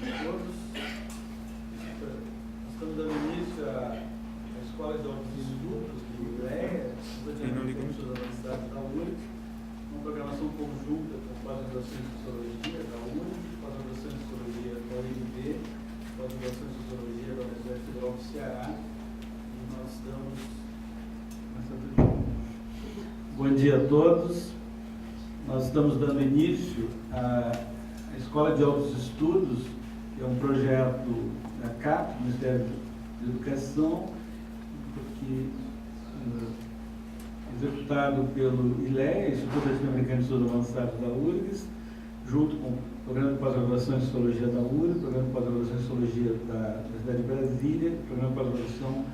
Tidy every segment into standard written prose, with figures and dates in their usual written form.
todos. Nós estamos dando início à Escola de Altos Estudos, de ILEA, Instituto da Universidade da URGS, uma programação conjunta com pós-graduação em Sociologia da URGS, pós-graduação em Sociologia da UNB, pós-graduação em Sociologia da Universidade Federal do Ceará, e nós estamos... Bom dia a todos. Nós estamos dando início à Escola de Altos Estudos, que é um projeto da CAP, do Ministério da Educação, que executado pelo ILEA, Instituto Latino-Americano de Estudos Avançados da URGS, junto com o Programa de Pós-Graduação em Sociologia da URGS, o Programa de Pós-Graduação em Sociologia da Universidade de Brasília, o Programa de Pós-Graduação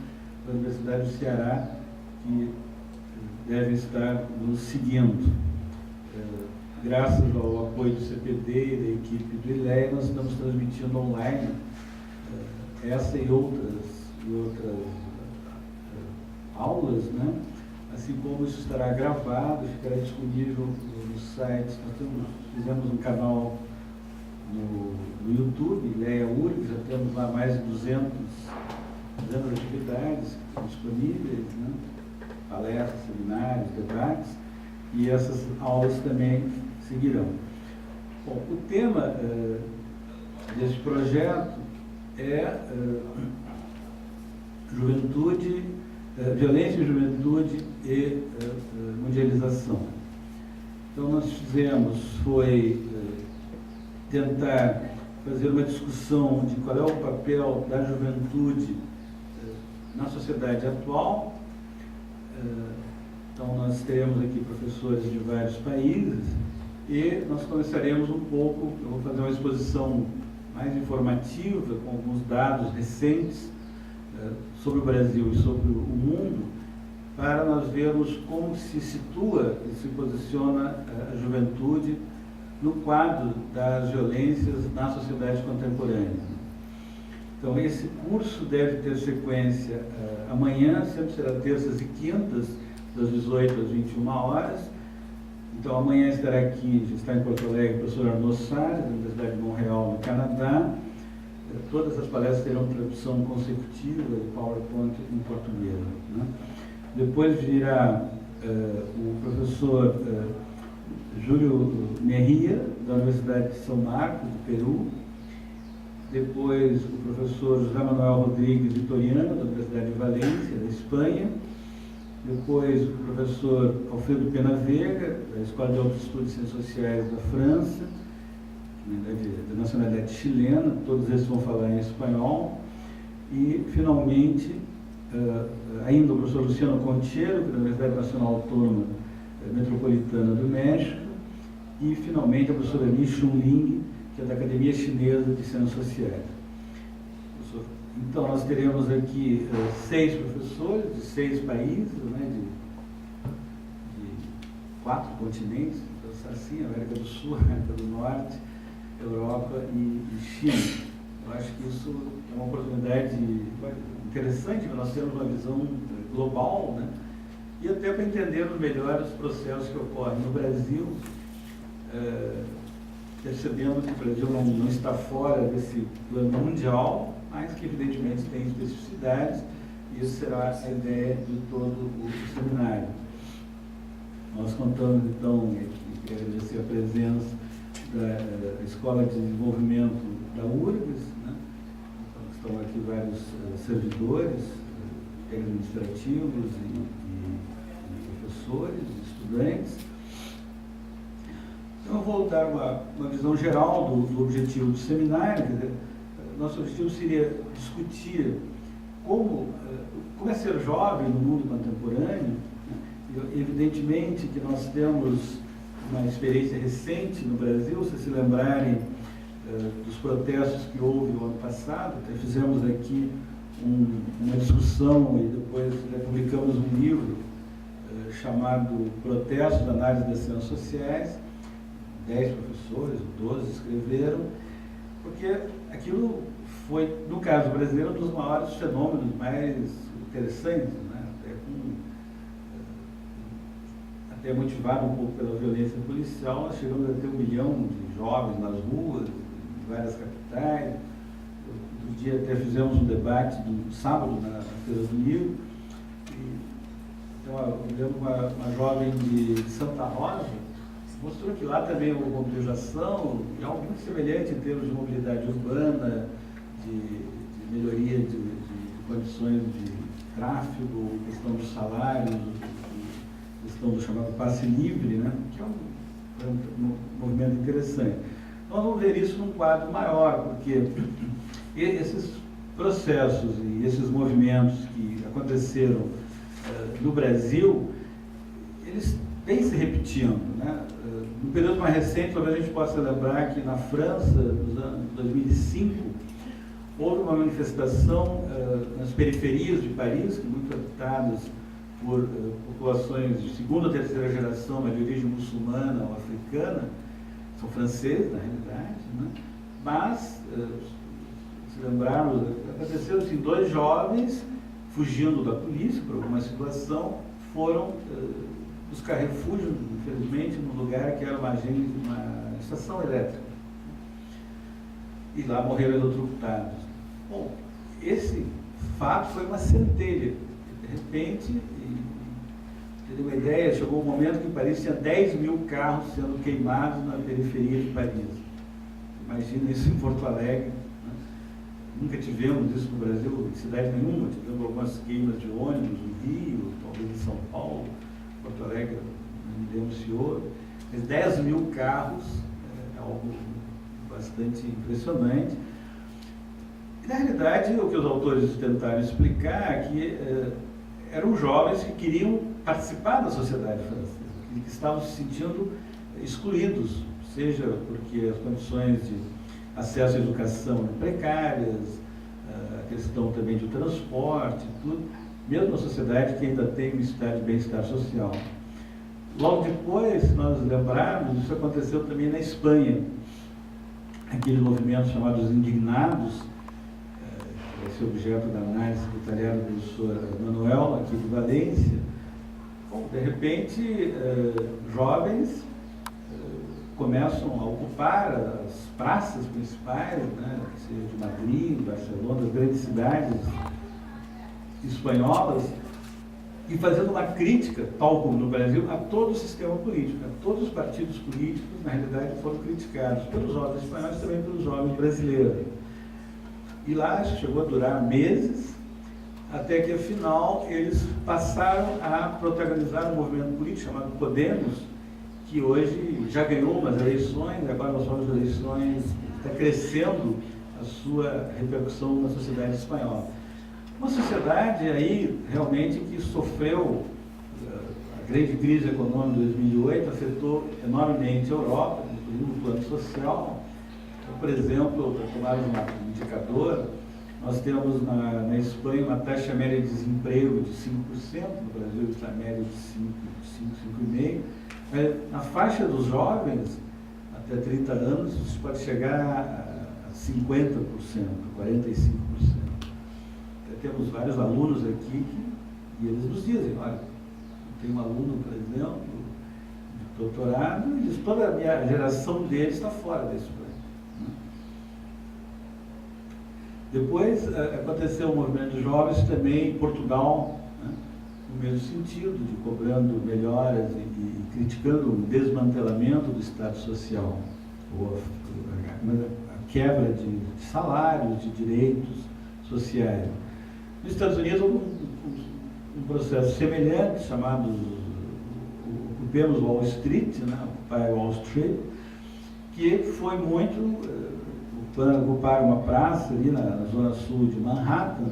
da Universidade do Ceará, que devem estar nos seguindo. Graças ao apoio do CPD e da equipe do ILEA, nós estamos transmitindo online essa e outras aulas, né? Assim como isso estará gravado, ficará disponível no site. Nós fizemos um canal no YouTube, ILEA URGS, já temos lá mais de 200 atividades disponíveis, né? Palestras, seminários, debates, e essas aulas também seguirão. Bom, o tema deste projeto é juventude, violência em juventude e mundialização. Então, nós foi tentar fazer uma discussão de qual é o papel da juventude na sociedade atual. Então, nós teremos aqui professores de vários países e nós começaremos um pouco, eu vou fazer uma exposição mais informativa, com alguns dados recentes sobre o Brasil e sobre o mundo, para nós vermos como se situa e se posiciona a juventude no quadro das violências na sociedade contemporânea. Então, esse curso deve ter sequência amanhã, sempre será terças e quintas, das 18 às 21 horas. Então, amanhã estará aqui, já está em Porto Alegre, o professor Arnaud Salles, da Universidade de Montreal, no Canadá. Todas as palestras terão tradução consecutiva e PowerPoint em português, né? Depois virá o professor Júlio Merria, da Universidade de São Marcos, do Peru. Depois o professor José Manuel Rodrigues Vitoriano, da Universidade de Valência, da Espanha. Depois o professor Alfredo Pena Vega, da Escola de Altos Estudos e Ciências Sociais da França, da nacionalidade chilena. Todos esses vão falar em espanhol. E, finalmente, ainda o professor Luciano Concheiro, da Universidade Nacional Autônoma Metropolitana do México. E, finalmente, a professora Li Chunling, que é da Academia Chinesa de Ciências Sociais. Então, nós teremos aqui 6 professores de 6 países, né, de 4 continentes, assim, América do Sul, América do Norte, Europa e China. Eu acho que isso é uma oportunidade interessante para nós termos uma visão global, né, e até para entendermos melhor os processos que ocorrem no Brasil, percebendo que o Brasil não está fora desse plano mundial, mas que evidentemente tem especificidades, e isso será a ideia de todo o seminário. Nós contamos então, e agradecer a presença da Escola de Desenvolvimento da URGS, né? Então, estão aqui vários servidores, administrativos e professores, estudantes. Então, eu vou dar uma visão geral do objetivo do seminário. Quer dizer, nosso objetivo seria discutir como é ser jovem no mundo contemporâneo, né? Evidentemente que nós temos uma experiência recente no Brasil, se lembrarem dos protestos que houve no ano passado. Até fizemos aqui uma discussão e depois publicamos um livro chamado Protestos da Análise das Ciências Sociais. 10 professores, 12 escreveram, porque aquilo foi, no caso brasileiro, um dos maiores fenômenos mais interessantes, né? Até motivado um pouco pela violência policial. Nós chegamos a ter 1 milhão de jovens nas ruas, em várias capitais. digitais. Outro dia até fizemos um debate no sábado na Feira do Livro. Então, eu lembro uma jovem de Santa Rosa, mostrou que lá também houve mobilização, é algo muito semelhante em termos de mobilidade urbana, de melhoria de condições de tráfego, questão dos salários, questão do chamado passe livre, né? Que é um movimento interessante. Nós vamos ver isso num quadro maior, porque esses processos e esses movimentos que aconteceram no Brasil, eles vêm se repetindo, né? No período mais recente, talvez a gente possa lembrar que na França, nos anos 2005, houve uma manifestação nas periferias de Paris, que muito habitadas por populações de segunda ou terceira geração, mas de origem muçulmana ou africana, são franceses, na realidade, né? Mas, se lembrarmos, aconteceram assim, 2 jovens fugindo da polícia por alguma situação, foram buscar refúgio, infelizmente, num lugar que era uma estação elétrica. E lá morreram eletrocutados. Bom, esse fato foi uma centelha. De repente, ter uma ideia, chegou um momento que em Paris tinha 10 mil carros sendo queimados na periferia de Paris. Imagina isso em Porto Alegre. Nunca tivemos isso no Brasil, em cidade nenhuma. Tivemos algumas queimas de ônibus no Rio, talvez em São Paulo, Porto Alegre me denunciou. Mas 10 mil carros é algo bastante impressionante. E, na realidade, o que os autores tentaram explicar é que eram jovens que queriam participar da sociedade francesa, que estavam se sentindo excluídos, seja porque as condições de acesso à educação eram precárias, a questão também do transporte, tudo, mesmo na sociedade que ainda tem um estado de bem-estar social. Logo depois, se nós lembrarmos, isso aconteceu também na Espanha, aquele movimento chamado Os Indignados, que vai ser objeto da análise secretariada do professor Manuel, aqui de Valência. Bom, de repente, jovens começam a ocupar as praças principais, né, seja de Madrid, Barcelona, das grandes cidades espanholas, e fazendo uma crítica, tal como no Brasil, a todo o sistema político. A todos os partidos políticos, na realidade, foram criticados pelos jovens espanhóis e também pelos jovens brasileiros. E lá chegou a durar meses, até que, afinal, eles passaram a protagonizar um movimento político chamado Podemos, que hoje já ganhou umas eleições, agora nas novas eleições está crescendo a sua repercussão na sociedade espanhola. Uma sociedade aí realmente que sofreu a grande crise econômica de 2008, afetou enormemente a Europa, inclusive no plano social. Então, por exemplo, para tomar um indicador, nós temos na Espanha uma taxa média de desemprego de 5%, no Brasil está média de 5,5%. Na faixa dos jovens, até 30 anos, isso pode chegar a 50%, 45%. Temos vários alunos aqui e eles nos dizem, olha, tem um aluno, por exemplo, de doutorado, e diz, toda a minha geração deles está fora desse plano. Depois aconteceu o movimento de jovens também em Portugal, né, no mesmo sentido, de cobrando melhoras e criticando o desmantelamento do Estado Social, ou a quebra de salários, de direitos sociais. Nos Estados Unidos houve um processo semelhante, chamado Ocupemos Wall Street, né, Occupy Wall Street, que foi muito ocupar uma praça ali na zona sul de Manhattan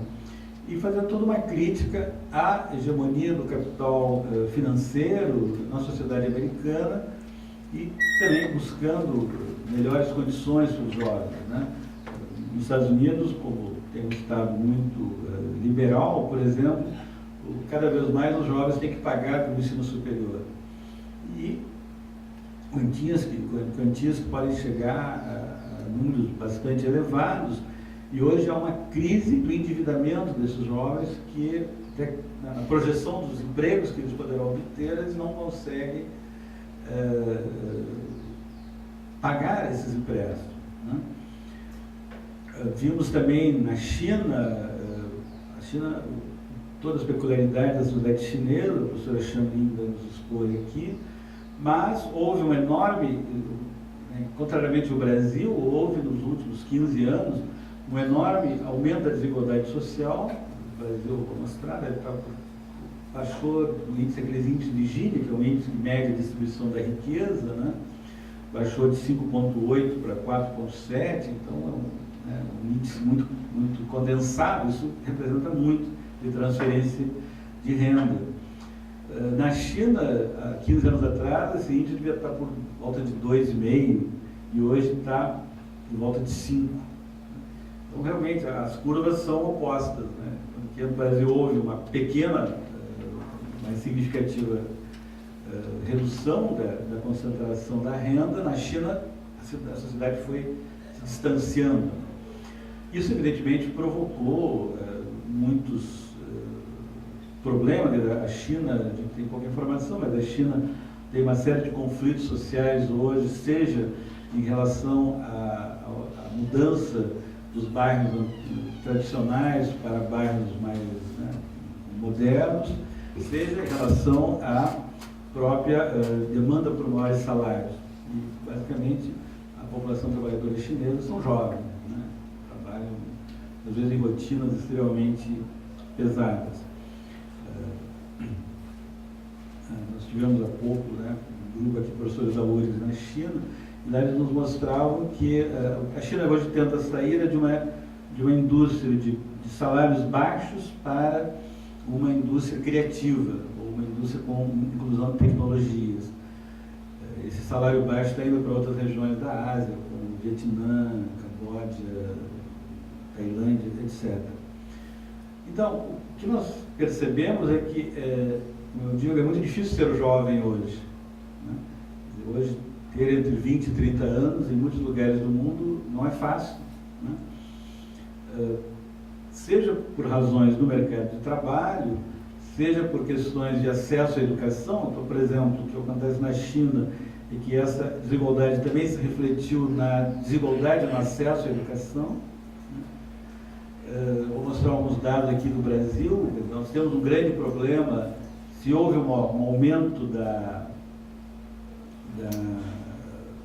e fazer toda uma crítica à hegemonia do capital financeiro na sociedade americana e também buscando melhores condições para os jovens, né? Nos Estados Unidos, como tem um estado muito liberal, por exemplo, cada vez mais os jovens têm que pagar pelo ensino superior. E quantias que podem chegar a números bastante elevados, e hoje há uma crise do endividamento desses jovens que, na projeção dos empregos que eles poderão obter, eles não conseguem pagar esses empréstimos, né? Vimos também na China, todas as peculiaridades da sociedade chinesa, a professora Xanlin vai nos expor aqui, mas houve um enorme, contrariamente ao Brasil, houve nos últimos 15 anos um enorme aumento da desigualdade social. O Brasil, vou mostrar, baixou o índice, aqueles índices de Gini, que é o índice que mede a distribuição da riqueza, né? Baixou de 5,8 para 4,7, então um índice muito, muito condensado. Isso representa muito de transferência de renda. Na China, há 15 anos atrás, esse índice devia estar por volta de 2,5 e hoje está por volta de 5. Então, realmente, as curvas são opostas, né? Porque no Brasil houve uma pequena, mais significativa redução da concentração da renda. Na China, a sociedade foi se distanciando. Isso, evidentemente, provocou muitos problemas. A China, a gente tem pouca informação, mas a China tem uma série de conflitos sociais hoje, seja em relação à mudança dos bairros tradicionais para bairros mais modernos, seja em relação à própria demanda por maiores salários. E, basicamente, a população trabalhadora chinesa são jovens, né? Trabalham, às vezes, em rotinas extremamente pesadas. Nós tivemos há pouco, né, um grupo aqui de professores alunos na China, e lá eles nos mostravam que a China hoje tenta sair de uma indústria de salários baixos para uma indústria criativa, ou uma indústria com inclusão de tecnologias. Esse salário baixo está indo para outras regiões da Ásia, como Vietnã, Camboja, Tailândia, etc. Então, o que nós percebemos é que, como eu digo, é muito difícil ser jovem hoje, né? Hoje, ter entre 20 e 30 anos, em muitos lugares do mundo, não é fácil, né? Seja por razões do mercado de trabalho, seja por questões de acesso à educação. Então, por exemplo, o que acontece na China é que essa desigualdade também se refletiu na desigualdade no acesso à educação. Vou mostrar alguns dados aqui do Brasil. Nós temos um grande problema. Se houve um aumento da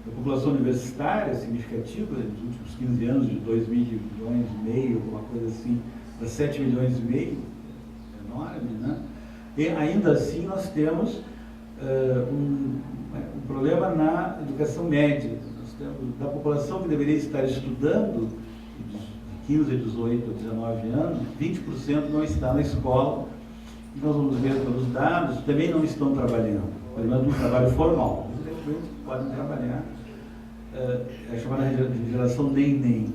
população universitária significativa nos últimos 15 anos, de 2 milhões e meio, alguma coisa assim, para 7 milhões e meio, enorme, né? E ainda assim nós temos um problema na educação média. Nós temos, da população que deveria estar estudando, de 15 a 18 a 19 anos, 20% não está na escola. E nós vamos ver pelos dados, também não estão trabalhando, pelo menos no trabalho formal. Podem trabalhar, é chamada geração nem.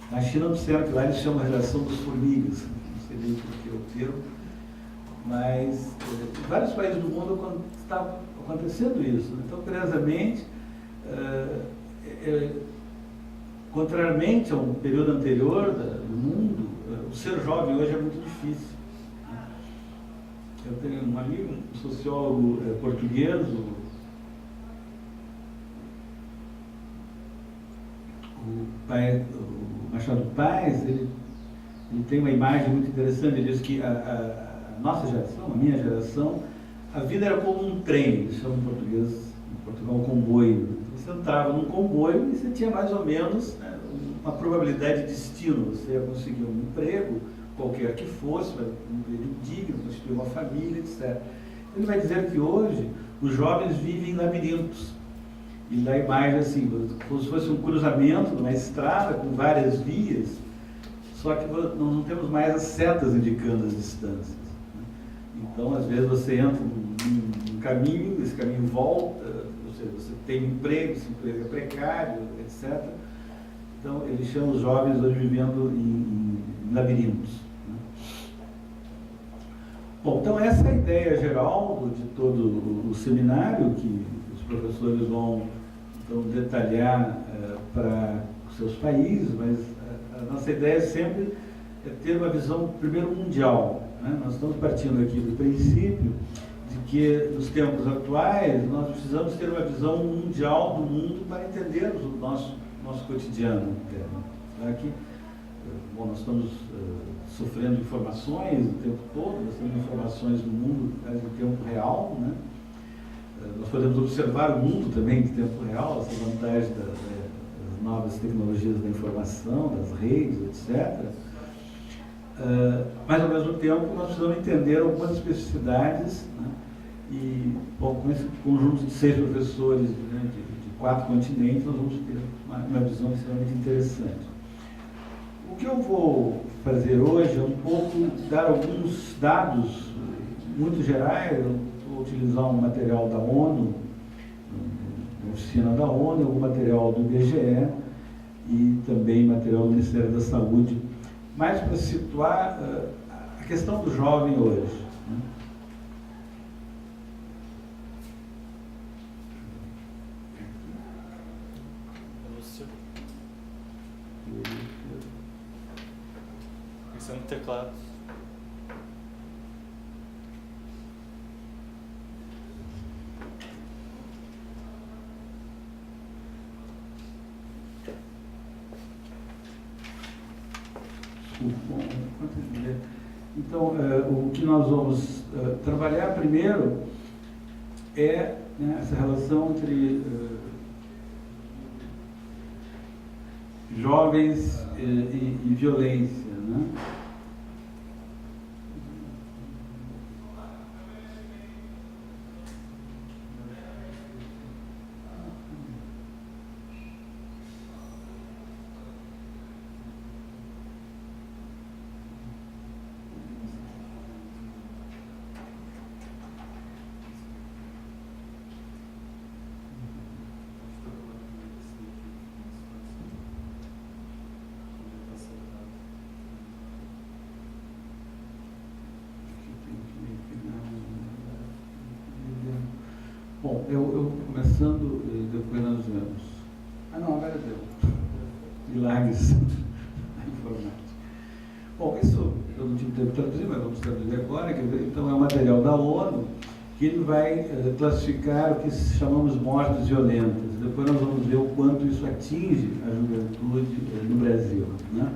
Na China, no certo, lá eles chamam a geração dos formigas, não sei bem por que o termo, mas em vários países do mundo está acontecendo isso. Então, curiosamente, contrariamente a um período anterior do mundo, o ser jovem hoje é muito difícil. Eu tenho um amigo, um sociólogo português, o Machado Paz, ele tem uma imagem muito interessante. Ele diz que a nossa geração, a minha geração, a vida era como um trem, eles chamam em português, em Portugal, um comboio. Você entrava num comboio e você tinha mais ou menos, né, uma probabilidade de destino. Você ia conseguir um emprego, qualquer que fosse, um emprego digno, constituir uma família, etc. Ele vai dizer que hoje os jovens vivem em labirintos. E dá a imagem assim, como se fosse um cruzamento numa estrada com várias vias, só que nós não temos mais as setas indicando as distâncias, né? Então, às vezes, você entra num caminho, esse caminho volta, ou seja, você tem um emprego, esse emprego é precário, etc. Então, eles chamam os jovens hoje vivendo em labirintos, né? Bom, então essa é a ideia geral de todo o seminário, que os professores vão então detalhar para os seus países, mas a nossa ideia sempre é ter uma visão, primeiro, mundial, né? Nós estamos partindo aqui do princípio de que, nos tempos atuais, nós precisamos ter uma visão mundial do mundo para entendermos o nosso cotidiano interno. Tá? Que Bom, nós estamos sofrendo informações o tempo todo, nós temos informações do mundo em tempo real, né? Nós podemos observar o mundo também em tempo real, essa vantagem das novas tecnologias da informação, das redes, etc. Mas, ao mesmo tempo, nós precisamos entender algumas especificidades, né? E, bom, com esse conjunto de 6 professores, né, de 4 continentes, nós vamos ter uma visão extremamente interessante. O que eu vou fazer hoje é um pouco dar alguns dados muito gerais. Eu vou utilizar um material da ONU, uma oficina da ONU, algum material do IBGE e também material do Ministério da Saúde, mais para situar a questão do jovem hoje, né? São teclados. Então, o que nós vamos trabalhar primeiro é, né, essa relação entre jovens e violência, né? Bom, eu começando e depois nós vemos. Não, agora deu. Milagres da informática. Bom, isso eu não tive tempo de traduzir, mas vamos traduzir agora. Então, é um material da ONU que ele vai classificar o que chamamos mortes violentas. Depois nós vamos ver o quanto isso atinge a juventude no Brasil, né?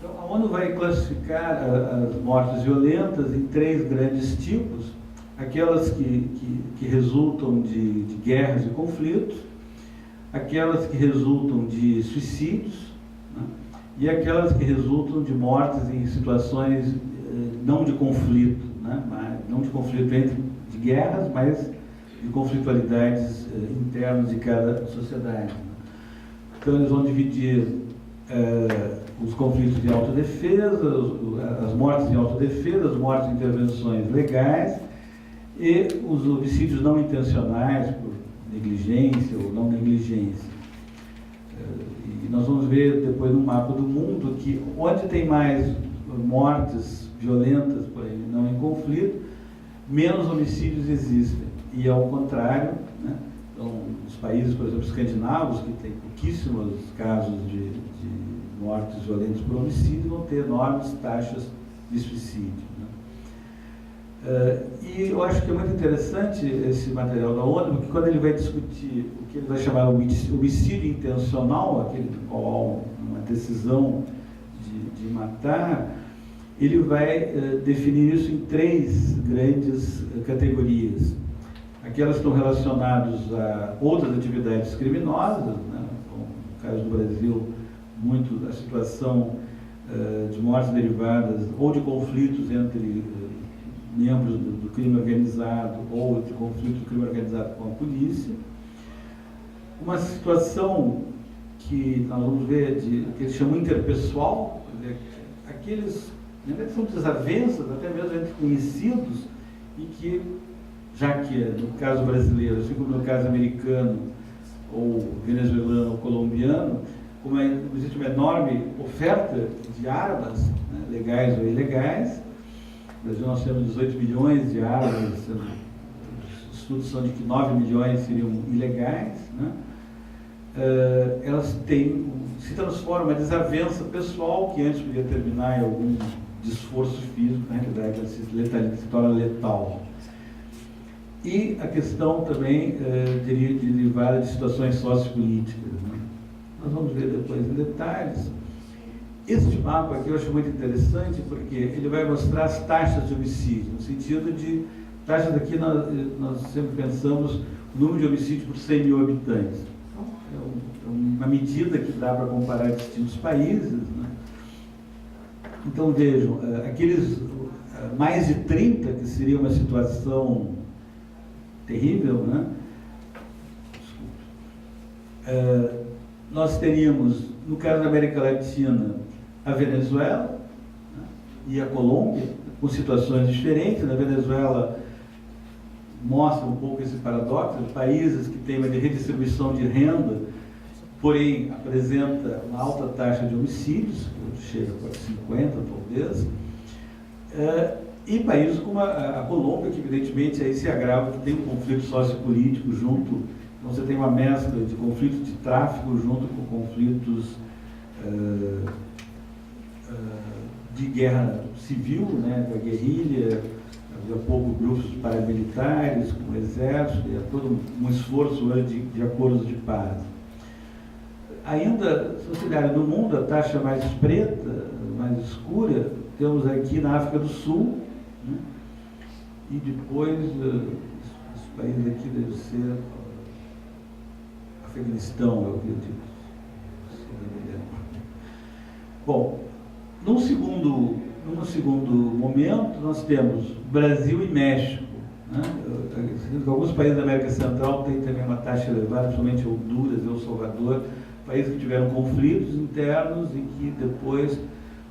Então, a ONU vai classificar as mortes violentas em 3 grandes tipos: aquelas que resultam de guerras e conflitos, aquelas que resultam de suicídios, né? E aquelas que resultam de mortes em situações não de conflito, né? Não de conflito de guerras, mas de conflitualidades internas de cada sociedade, né? Então, eles vão dividir os conflitos de autodefesa, as mortes em autodefesa, as mortes em intervenções legais e os homicídios não intencionais por negligência ou não negligência. E nós vamos ver depois no mapa do mundo que onde tem mais mortes violentas, porém não em conflito, menos homicídios existem. E ao contrário, né? Então, os países, por exemplo, escandinavos, que têm pouquíssimos casos de mortes violentas por homicídio, vão ter enormes taxas de suicídio, né? E eu acho que é muito interessante esse material da ONU, porque quando ele vai discutir o que ele vai chamar de homicídio intencional, aquele do qual há uma decisão de matar, ele vai definir isso em 3 grandes categorias. Aquelas que estão relacionadas a outras atividades criminosas, né? Como no caso do Brasil, muito a situação de mortes derivadas ou de conflitos entre membros do crime organizado ou de conflito do crime organizado com a polícia. Uma situação que nós vamos ver, que eles chamam interpessoal, quer dizer, aqueles que são desavenças, até mesmo entre conhecidos, e que, já que no caso brasileiro, assim como no caso americano, ou venezuelano ou colombiano, como existe uma enorme oferta de armas, né, legais ou ilegais. No Brasil nós temos 18 milhões de armas, os estudos são de que 9 milhões seriam ilegais, né? Elas se transformam em uma desavença pessoal que antes podia terminar em algum esforço físico, na realidade ela se torna letal. E a questão também derivada de situações sociopolíticas, né? Nós vamos ver depois em detalhes. Este mapa aqui eu acho muito interessante porque ele vai mostrar as taxas de homicídio, no sentido de, taxas aqui nós sempre pensamos o número de homicídios por 100 mil habitantes. Então, é uma medida que dá para comparar distintos países, né? Então vejam, aqueles mais de 30, que seria uma situação terrível, né? Nós teríamos, no caso da América Latina, a Venezuela, né, e a Colômbia, com situações diferentes. Na Venezuela mostra um pouco esse paradoxo, de países que têm uma redistribuição de renda, porém apresenta uma alta taxa de homicídios, que chega a 50 talvez, e países como a Colômbia, que evidentemente aí se agrava, que tem um conflito sociopolítico junto. Então você tem uma mescla de conflitos de tráfico junto com conflitos de guerra civil, né, da guerrilha, havia pouco grupos paramilitares, com o exército, e todo um esforço hoje de acordos de paz. Ainda, se você olhar no mundo, a taxa mais preta, mais escura, temos aqui na África do Sul, né, e depois, os países aqui devem ser Afeganistão, eu acredito. Bom, num segundo momento, nós temos Brasil e México, né? Alguns países da América Central têm também uma taxa elevada, principalmente Honduras e El Salvador, países que tiveram conflitos internos e que depois,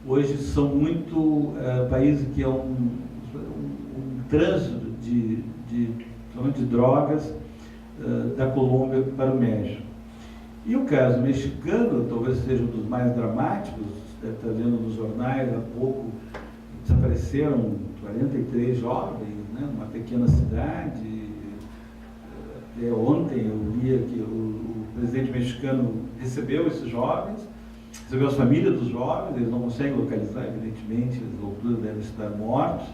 hoje, são muito países que é um trânsito principalmente de drogas, da Colômbia para o México. E o caso mexicano, talvez seja um dos mais dramáticos, deve estar vendo nos jornais, há pouco desapareceram 43 jovens, né, numa pequena cidade. Até ontem eu via que o presidente mexicano recebeu esses jovens, recebeu as famílias dos jovens, eles não conseguem localizar, evidentemente, as alturas devem estar mortos.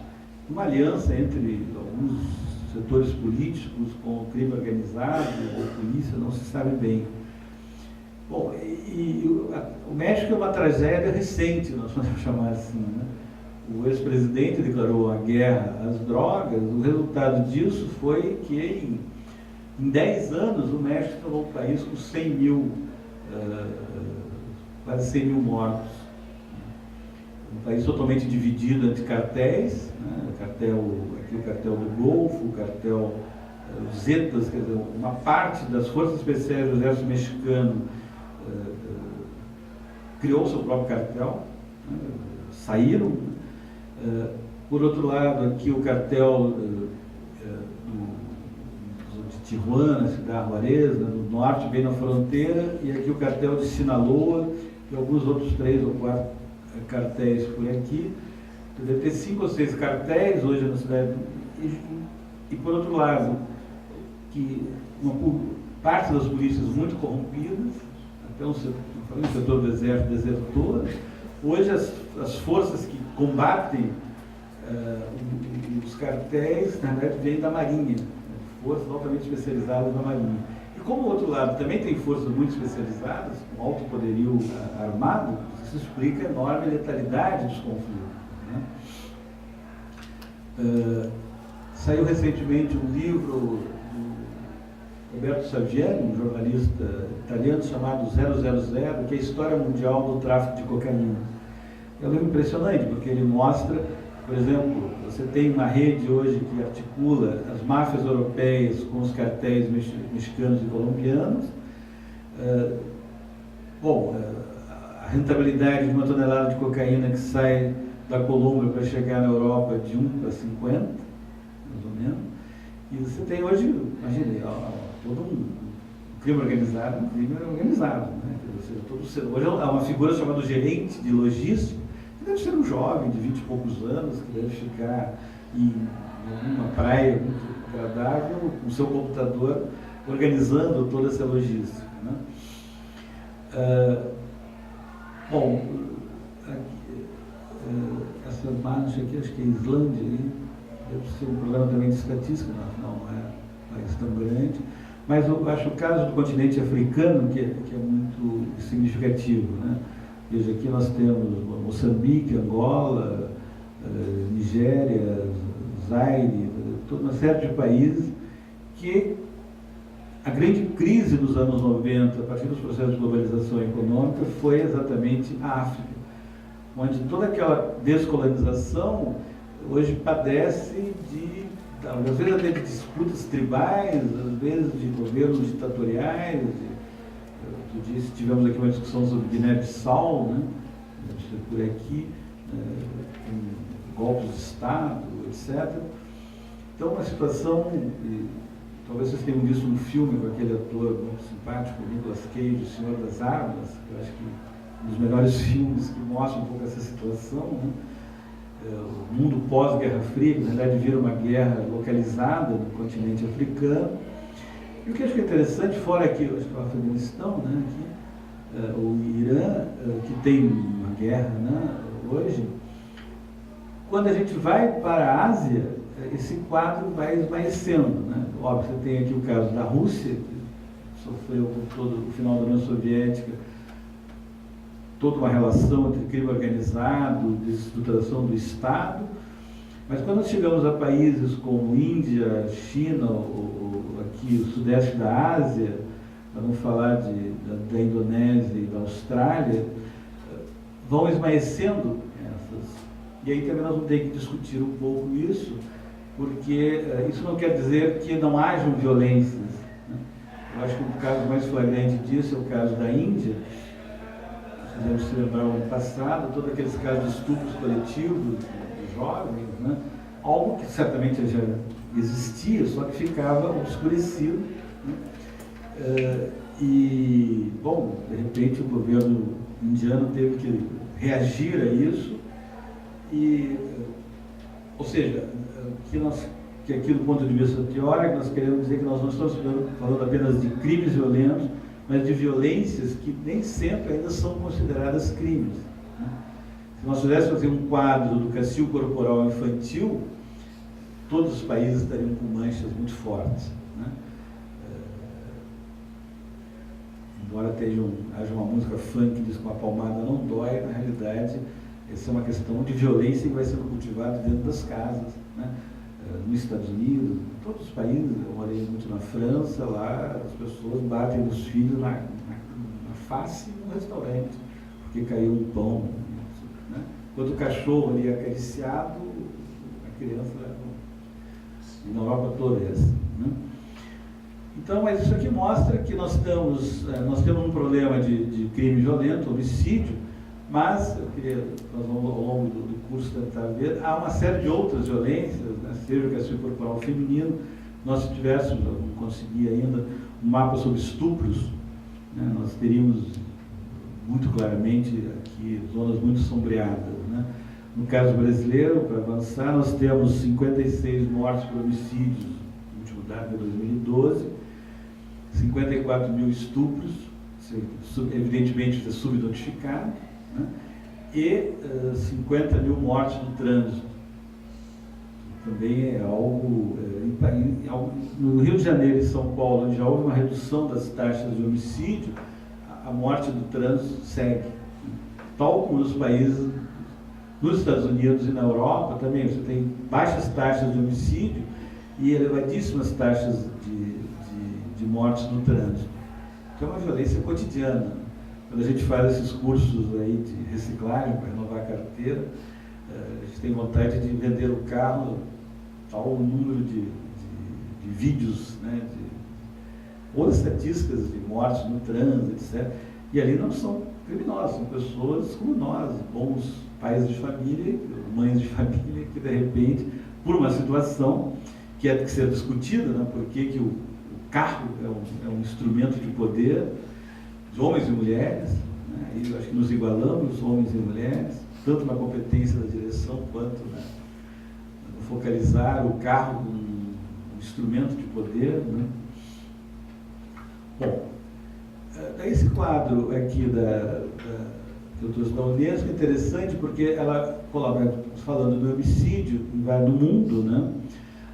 Uma aliança entre alguns setores políticos com o crime organizado ou polícia, não se sabe bem. Bom, o México é uma tragédia recente, nós podemos chamar assim, né? O ex-presidente declarou a guerra às drogas. O resultado disso foi que em 10 anos o México se tornou um país com 100 mil, quase 100 mil mortos. Um país totalmente dividido entre cartéis, né? O cartel do Golfo, o cartel os Zetas, quer dizer, uma parte das forças especiais do exército mexicano criou seu próprio cartel, né? Saíram. Por outro lado, aqui o cartel de Tijuana, Ciudad Juárez, né, no norte, bem na fronteira, e aqui o cartel de Sinaloa e alguns outros 3 ou 4 cartéis por aqui. Deve ter 5 ou 6 cartéis hoje na cidade. E por outro lado, que uma parte das polícias muito corrompidas, até um setor do exército desertor. Hoje as forças que combatem os cartéis, na verdade, vêm da Marinha, né? Forças altamente especializadas da Marinha. E como o outro lado também tem forças muito especializadas, com alto poderio armado, isso explica a enorme letalidade dos conflitos, né? Saiu recentemente um livro do Roberto Saviani, um jornalista italiano, chamado 000, que é a história mundial do tráfico de cocaína. É um livro impressionante, porque ele mostra, por exemplo, você tem uma rede hoje que articula as máfias europeias com os cartéis mexicanos e colombianos. A rentabilidade de uma tonelada de cocaína que sai da Colômbia para chegar na Europa de 1 para 50, mais ou menos. E você tem hoje, imagine, todo um crime organizado, né? Hoje há uma figura chamada gerente de logística, que deve ser um jovem de 20 e poucos anos, que deve ficar em uma praia muito agradável, com o seu computador, organizando toda essa logística, né? Essa marcha aqui, acho que é Islândia, deve ser um programa também de estatística, não é um país tão grande, mas eu acho o caso do continente africano que é muito significativo, né? Veja, aqui nós temos Moçambique, Angola, Nigéria, Zaire, toda uma série de países que a grande crise dos anos 90, a partir dos processos de globalização econômica, foi exatamente a África, onde toda aquela descolonização hoje padece às vezes até de disputas tribais, às vezes de governos ditatoriais. Outro dia tivemos aqui uma discussão sobre Guiné-Bissau, né? Por aqui, golpes de Estado, etc. Então, uma situação, talvez vocês tenham visto um filme com aquele ator muito simpático, Nicolas Cage, O Senhor das Armas, que eu acho que é um dos melhores filmes que mostra um pouco essa situação, né? O mundo pós-Guerra Fria, que na verdade vira uma guerra localizada no continente africano. E o que eu acho que é interessante, fora aqui, eu acho que o Afeganistão, né, aqui, o Irã, que tem uma guerra, né, hoje, quando a gente vai para a Ásia, esse quadro vai esmaecendo, né? Óbvio, você tem aqui o caso da Rússia, que sofreu com todo o final da União Soviética, toda uma relação entre crime organizado, desestruturação do Estado, mas quando nós chegamos a países como Índia, China, aqui o sudeste da Ásia, para não falar da Indonésia e da Austrália, vão esmaecendo essas. E aí também nós vamos ter que discutir um pouco isso, porque isso não quer dizer que não hajam violências, né? Eu acho que o caso mais flagrante disso é o caso da Índia. Devemos se lembrar o ano passado, todos aqueles casos de estupros coletivos de jovens, né? Algo que certamente já existia, só que ficava obscurecido, né? E, bom, de repente o governo indiano teve que reagir a isso, ou seja, que aqui do ponto de vista teórico nós queremos dizer que nós não estamos falando apenas de crimes violentos, mas de violências que nem sempre ainda são consideradas crimes, né? Se nós pudéssemos fazer um quadro do castigo corporal infantil, todos os países estariam com manchas muito fortes, né? Embora haja uma música funk que diz que uma palmada não dói, na realidade, essa é uma questão de violência que vai sendo cultivada dentro das casas, né? Nos Estados Unidos, em todos os países, eu morei muito na França, lá as pessoas batem nos filhos na face no restaurante, porque caiu um pão, né? Quando o cachorro ali é acariciado, a criança na Europa toda essa, né? Então, mas isso aqui mostra que nós temos um problema de crime violento, homicídio, mas nós vamos ao longo do curso tentar ver, há uma série de outras violências, né? Seja o castigo corporal feminino. Nós, se tivéssemos, eu não consegui ainda, um mapa sobre estupros, né? Nós teríamos muito claramente aqui zonas muito sombreadas, né? No caso brasileiro, para avançar, nós temos 56 mortes por homicídios, o último dado é 2012, 54 mil estupros, evidentemente é subnotificado, né? E 50 mil mortes no trânsito. Também é algo, no Rio de Janeiro e São Paulo, onde já houve uma redução das taxas de homicídio, a morte do trânsito segue. Tal como nos países, nos Estados Unidos e na Europa também, você tem baixas taxas de homicídio e elevadíssimas taxas de mortes no trânsito. Então é uma violência cotidiana. Quando a gente faz esses cursos aí de reciclagem para renovar a carteira, a gente tem vontade de vender o carro ao número de vídeos, né, ou estatísticas de mortes no trânsito, etc. E ali não são criminosos, são pessoas como nós, bons pais de família, mães de família, que de repente, por uma situação que é que ser discutida, né, porque que o carro é um instrumento de poder de homens e mulheres, né? E eu acho que nos igualamos, homens e mulheres, tanto na competência da direção quanto no focalizar o carro como um instrumento de poder, né? Bom, esse quadro aqui que eu trouxe da Unesco é interessante porque ela colabora, falando do homicídio no mundo, né?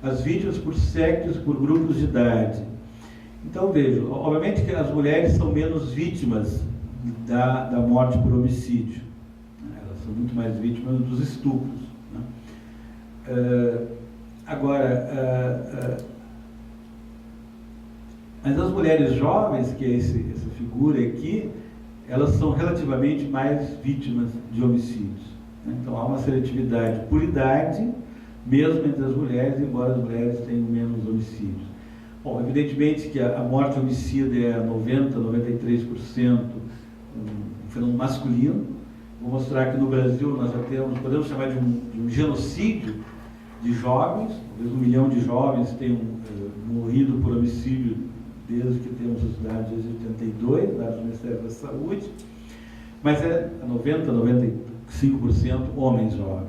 As vítimas por sexos, por grupos de idade. Então, vejo, obviamente que as mulheres são menos vítimas da morte por homicídio. Elas são muito mais vítimas dos estupros. Agora, mas as mulheres jovens, que é essa figura aqui, elas são relativamente mais vítimas de homicídios. Então há uma seletividade por idade, mesmo entre as mulheres, embora as mulheres tenham menos homicídios. Bom, evidentemente que a morte homicida é 93% um fenômeno masculino. Vou mostrar que no Brasil nós já temos, podemos chamar de um genocídio de jovens, talvez 1 milhão de jovens tenham morrido por homicídio desde que temos os dados de 82, dados do Ministério da Saúde, mas é 95% homens jovens.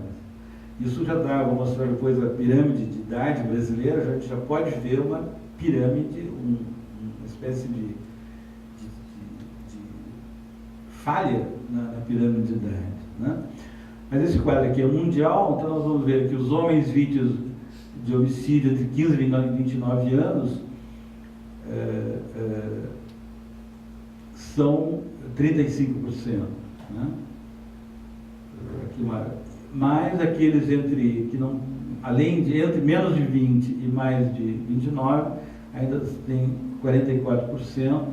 Isso já dá, vou mostrar depois a pirâmide de idade brasileira, a gente já pode ver uma pirâmide, uma espécie de falha na pirâmide de idade, né? Mas esse quadro aqui é mundial, então nós vamos ver que os homens vítimas de homicídio entre 15 e 29 anos são 35%. Né? Aqui mais aqueles entre menos de 20 e mais de 29, ainda tem 44%,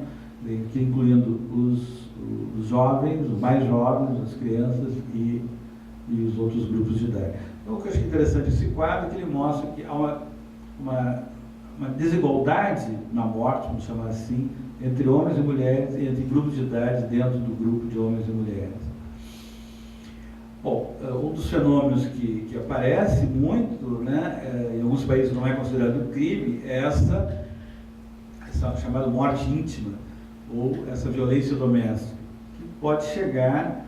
que incluindo os jovens, os mais jovens, as crianças e os outros grupos de idade. Então, o que eu achei interessante esse quadro é que ele mostra que há uma desigualdade na morte, vamos chamar assim, entre homens e mulheres, e entre grupos de idade dentro do grupo de homens e mulheres. Bom, um dos fenômenos que aparece muito, né, em alguns países não é considerado crime, é essa chamada morte íntima, ou essa violência doméstica, que pode chegar,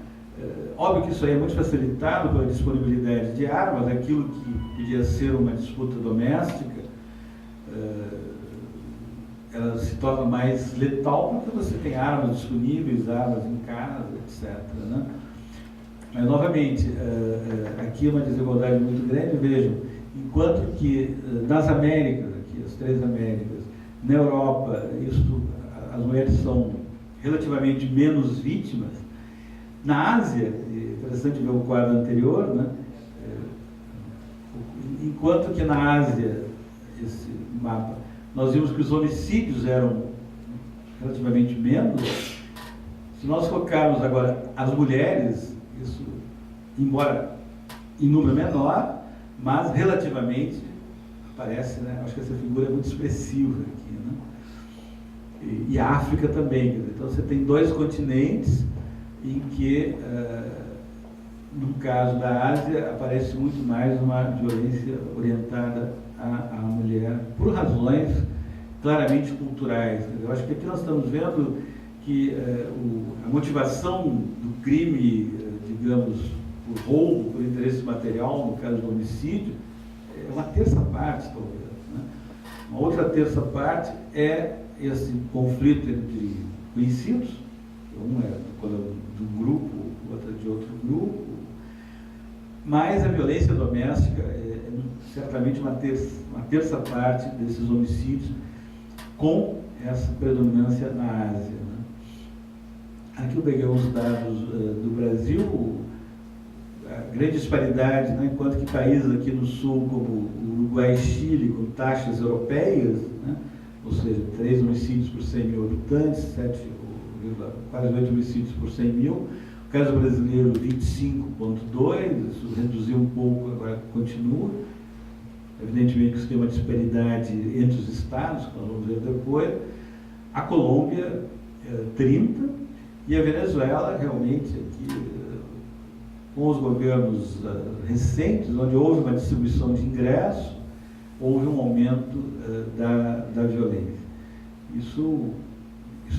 óbvio que isso aí é muito facilitado pela disponibilidade de armas, aquilo que podia ser uma disputa doméstica, ela se torna mais letal porque você tem armas disponíveis, armas em casa, etc. Né? Mas, novamente, aqui uma desigualdade muito grande. Vejam, enquanto que nas Américas, aqui as 3 Américas, na Europa, as mulheres são relativamente menos vítimas. Na Ásia, é interessante ver o quadro anterior, né? Enquanto que na Ásia, esse mapa, nós vimos que os homicídios eram relativamente menos. Se nós focarmos agora as mulheres, isso, embora em número menor, mas relativamente aparece, né? Acho que essa figura é muito expressiva aqui, né? E a África também. Quer dizer, então você tem 2 continentes em que, no caso da Ásia, aparece muito mais uma violência orientada à mulher, por razões claramente culturais. Eu acho que aqui nós estamos vendo que a motivação do crime, digamos, por roubo, por interesse material, no caso do homicídio, é uma terça parte, talvez. Né? Uma outra terça parte é esse conflito entre conhecidos, um é de um grupo, o outro é de outro grupo, mas a violência doméstica é certamente uma terça parte desses homicídios, com essa predominância na Ásia. Né? Aqui eu peguei uns dados do Brasil, a grande disparidade, né? Enquanto que países aqui no sul, como o Uruguai e Chile, com taxas europeias, né? Ou seja, 3 homicídios por 100 mil habitantes, quase 8 homicídios por 100 mil. O caso brasileiro, 25,2, isso reduziu um pouco, agora continua. Evidentemente que isso tem uma disparidade entre os estados, que nós vamos ver depois. A Colômbia, 30, e a Venezuela, realmente, aqui, com os governos recentes, onde houve uma distribuição de ingressos, houve um aumento da violência. Isso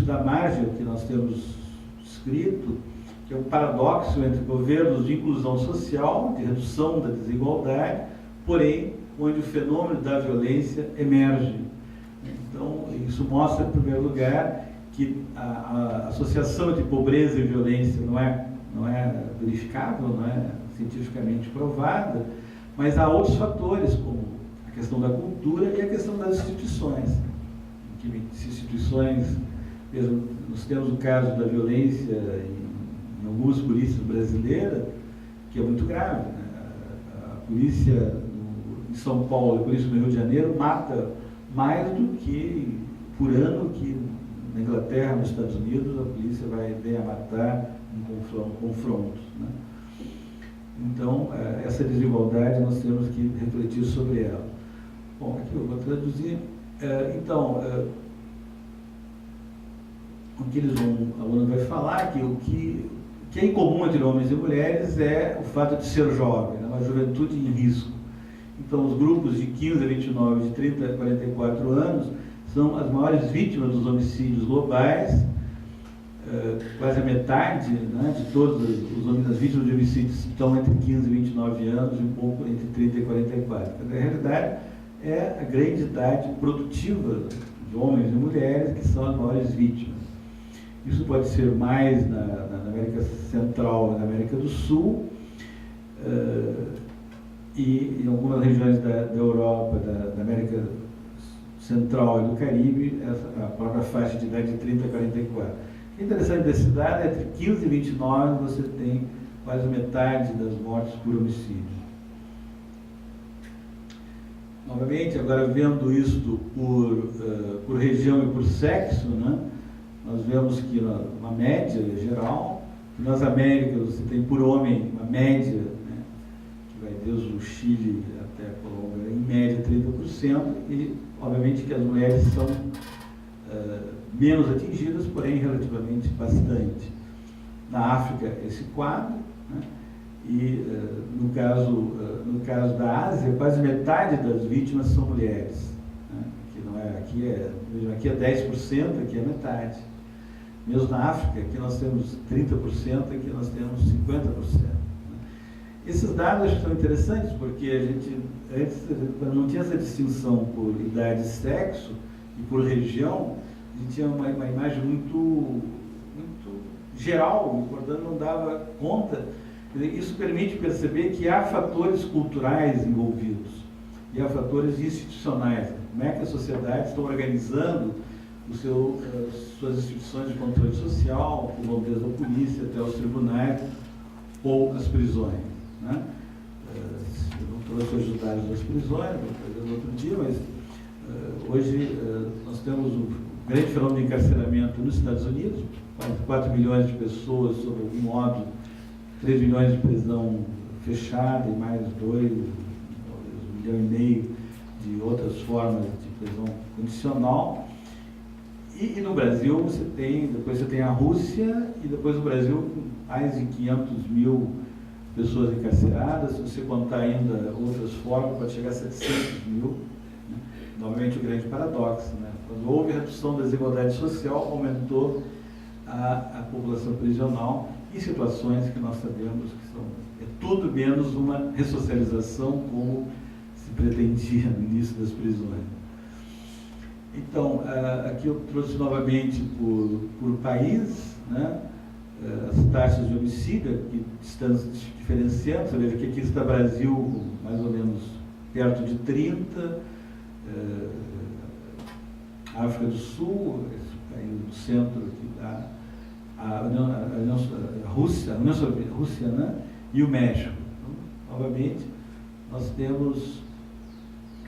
dá margem ao que nós temos escrito, que é um paradoxo entre governos de inclusão social, de redução da desigualdade, porém, onde o fenômeno da violência emerge. Então, isso mostra, em primeiro lugar, que a associação entre pobreza e violência não é verificável, não é cientificamente provada, mas há outros fatores, como a questão da cultura e a questão das instituições. Que instituições, mesmo nós temos o caso da violência em algumas polícias brasileiras, que é muito grave, né? A polícia em São Paulo e a polícia no Rio de Janeiro mata mais do que por ano que na Inglaterra, nos Estados Unidos, a polícia vem a matar em confrontos, né? Então, essa desigualdade nós temos que refletir sobre ela. Bom, aqui eu vou traduzir. Então, o que o aluno vai falar, que o que é em comum entre homens e mulheres é o fato de ser jovem, né? Uma juventude em risco. Então, os grupos de 15 a 29, de 30 a 44 anos, são as maiores vítimas dos homicídios globais. Quase a metade, né, de todas as vítimas de homicídios estão entre 15 e 29 anos e um pouco entre 30 e 44. Na realidade, é a grande idade produtiva de homens e mulheres que são as maiores vítimas. Isso pode ser mais na América Central e na América do Sul, e em algumas regiões da Europa, da América Central e do Caribe, a própria faixa de idade de 30 a 44. O interessante desse dado é que entre 15 e 29 você tem quase metade das mortes por homicídio. Novamente, agora vendo isto por região e por sexo, né, nós vemos que uma média geral, nas Américas você tem por homem uma média, né, que vai desde o Chile até a Colômbia, em média 30%, e obviamente que as mulheres são menos atingidas, porém relativamente bastante. Na África, esse quadro, né? E no caso da Ásia, quase metade das vítimas são mulheres, né? Aqui é 10%, aqui é metade. Mesmo na África, aqui nós temos 30%, aqui nós temos 50%. Né? Esses dados são interessantes porque a gente antes não tinha essa distinção por idade e sexo e por região. A gente tinha uma imagem muito geral, portanto não dava conta. Isso permite perceber que há fatores culturais envolvidos e há fatores institucionais. Como é que as sociedades estão organizando suas instituições de controle social, que vão desde a polícia até os tribunais ou as prisões, né? Eu não trouxe hoje os dados das prisões, vou trazer no outro dia, mas hoje nós temos um grande fenômeno de encarceramento nos Estados Unidos, quase 4 milhões de pessoas, sob algum modo, 3 milhões de prisão fechada e mais 2, talvez 1,5 milhão de outras formas de prisão condicional. E no Brasil depois você tem a Rússia e depois o Brasil com mais de 500 mil pessoas encarceradas. Se você contar ainda outras formas, pode chegar a 700 mil. Né? Novamente o grande paradoxo, né? Quando houve redução da desigualdade social, aumentou a população prisional em situações que nós sabemos que é tudo menos uma ressocialização como se pretendia no início das prisões. Então, aqui eu trouxe novamente por país, né, as taxas de homicídio, que estamos diferenciando. Você veja que aqui está Brasil mais ou menos perto de 30, África do Sul, esse país do centro aqui, a Rússia, né, e o México. Então, obviamente, nós temos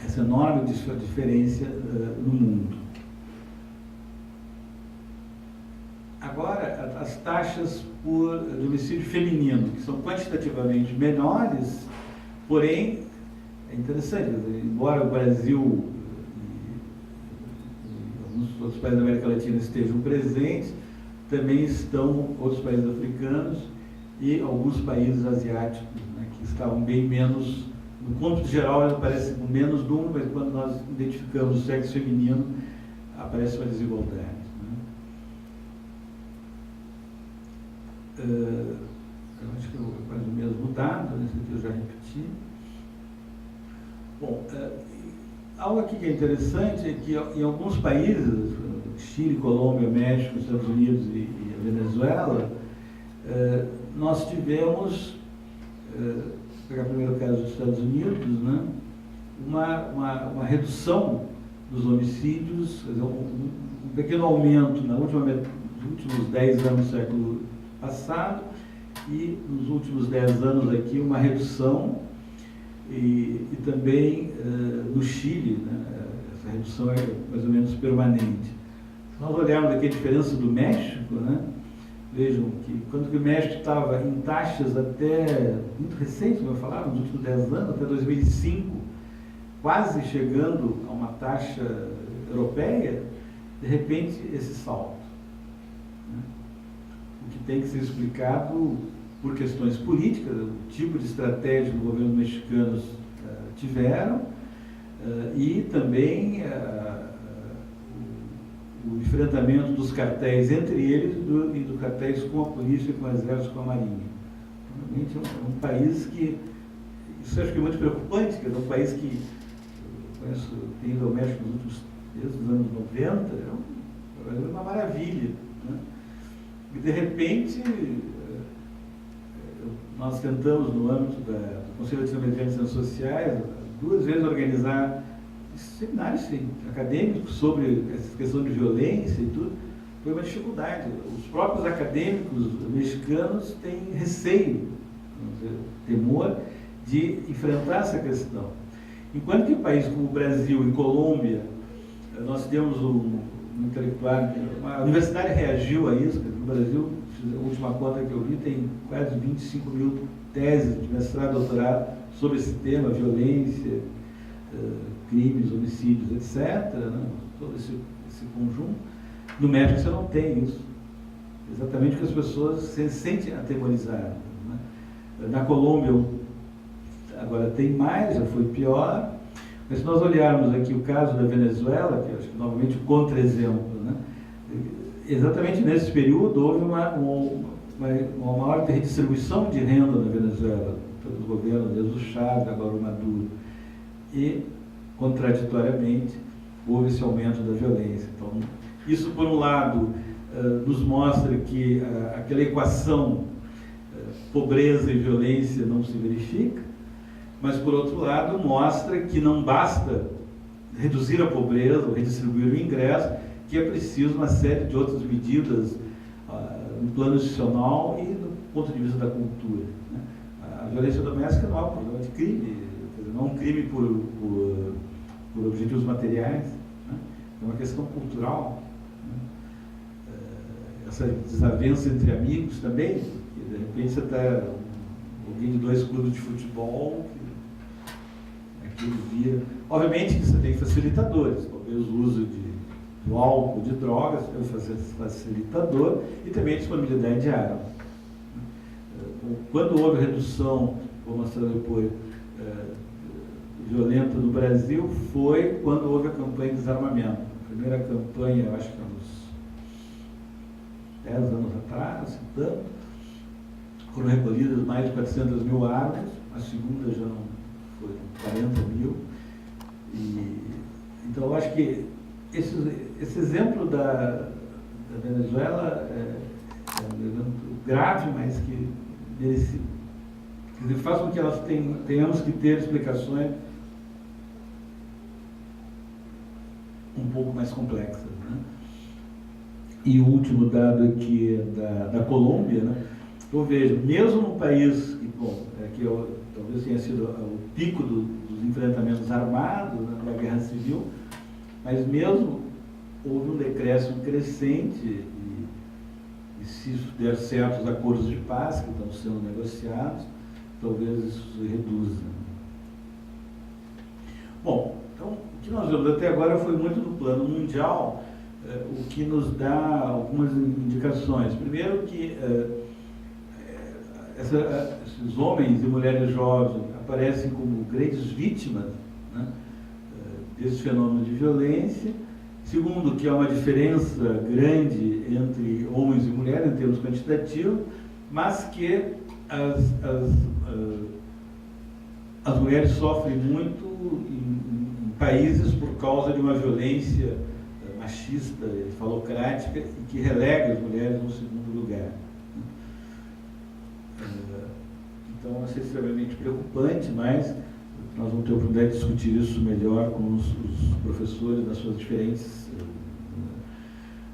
essa enorme diferença no mundo. Agora, as taxas de homicídio feminino, que são quantitativamente menores, porém, é interessante, embora o Brasil e alguns outros países da América Latina estejam presentes, também estão outros países africanos e alguns países asiáticos, né, que estavam bem menos. No cômputo geral, ela aparece com menos número, mas quando nós identificamos o sexo feminino, aparece uma desigualdade. Né? Eu acho que é quase o mesmo dado, esse aqui eu já repeti. Bom, algo aqui que é interessante é que em alguns países, Chile, Colômbia, México, Estados Unidos e a Venezuela, nós tivemos, pegar primeiro o caso dos Estados Unidos, né, uma redução dos homicídios, quer dizer, um pequeno aumento nos últimos 10 anos do século passado e nos últimos 10 anos aqui uma redução e também no Chile, né, essa redução é mais ou menos permanente. Se nós olharmos aqui a diferença do México, né, vejam que quando o México estava em taxas até muito recentes, como eu falava, nos últimos 10 anos, até 2005, quase chegando a uma taxa europeia, de repente esse salto, né? O que tem que ser explicado por questões políticas, o tipo de estratégia que o governo mexicano tiveram e também o enfrentamento dos cartéis entre eles e dos cartéis com a polícia, com o exército, com a marinha. Realmente é um país que, isso eu acho que é muito preocupante, que é um país que tem ido ao México nos últimos, desde os anos 90, é uma maravilha, né? E de repente nós tentamos, no âmbito do Conselho Latino-Americano de Ciências Sociais, 2 vezes organizar seminários acadêmicos sobre essa questão de violência e tudo. Foi uma dificuldade. Os próprios acadêmicos mexicanos têm receio, temor de enfrentar essa questão. Enquanto que países como o Brasil e Colômbia, nós temos um intelectual, a universidade reagiu a isso. No Brasil, a última conta que eu vi, tem quase 25 mil teses de mestrado e doutorado sobre esse tema, violência, crimes, homicídios, etc., né? Todo esse conjunto. No México você não tem isso. Exatamente porque as pessoas se sentem atemorizadas, né? Na Colômbia agora tem mais, já foi pior. Mas se nós olharmos aqui o caso da Venezuela, que eu acho que novamente o contra-exemplo, né? Exatamente nesse período houve uma maior redistribuição de renda na Venezuela, pelos governos, desde o Chávez, agora o Maduro. E, contraditoriamente, houve esse aumento da violência. Então, isso, por um lado, nos mostra que aquela equação pobreza e violência não se verifica, mas, por outro lado, mostra que não basta reduzir a pobreza ou redistribuir o ingresso, que é preciso uma série de outras medidas no plano institucional e no ponto de vista da cultura, né? A violência doméstica não é um problema de crime, não é um crime por objetivos materiais, né? É uma questão cultural, né? Essa desavença entre amigos também, que de repente você está alguém de 2 clubes de futebol, aquilo vira. Obviamente que você tem facilitadores, talvez o uso do álcool, de drogas, é um facilitador, e também a disponibilidade de armas. Quando houve redução, vou mostrar depois, violenta no Brasil, foi quando houve a campanha de desarmamento. A primeira campanha, eu acho que há uns 10 anos atrás, tanto, foram recolhidas mais de 400 mil armas, a segunda já não foi 40 mil. Então, eu acho que esse exemplo da Venezuela é um exemplo grave, mas que merece, quer dizer, faz com que elas tenhamos que ter explicações um pouco mais complexas, né? E o último dado aqui da Colômbia, né? Então, veja, mesmo num país que talvez tenha sido o pico dos enfrentamentos armados, né, da guerra civil, mas mesmo houve um decréscimo crescente e se der certo os acordos de paz que estão sendo negociados, talvez isso se reduza. Bom, então o que nós vemos até agora foi muito no plano mundial, o que nos dá algumas indicações. Primeiro que esses homens e mulheres jovens aparecem como grandes vítimas, né, desse fenômeno de violência. Segundo, que há uma diferença grande entre homens e mulheres em termos quantitativos, mas que as mulheres sofrem muito em países por causa de uma violência machista e falocrática e que relega as mulheres no segundo lugar. Então, isso é extremamente preocupante, mas nós vamos ter a oportunidade de discutir isso melhor com os professores das suas diferentes.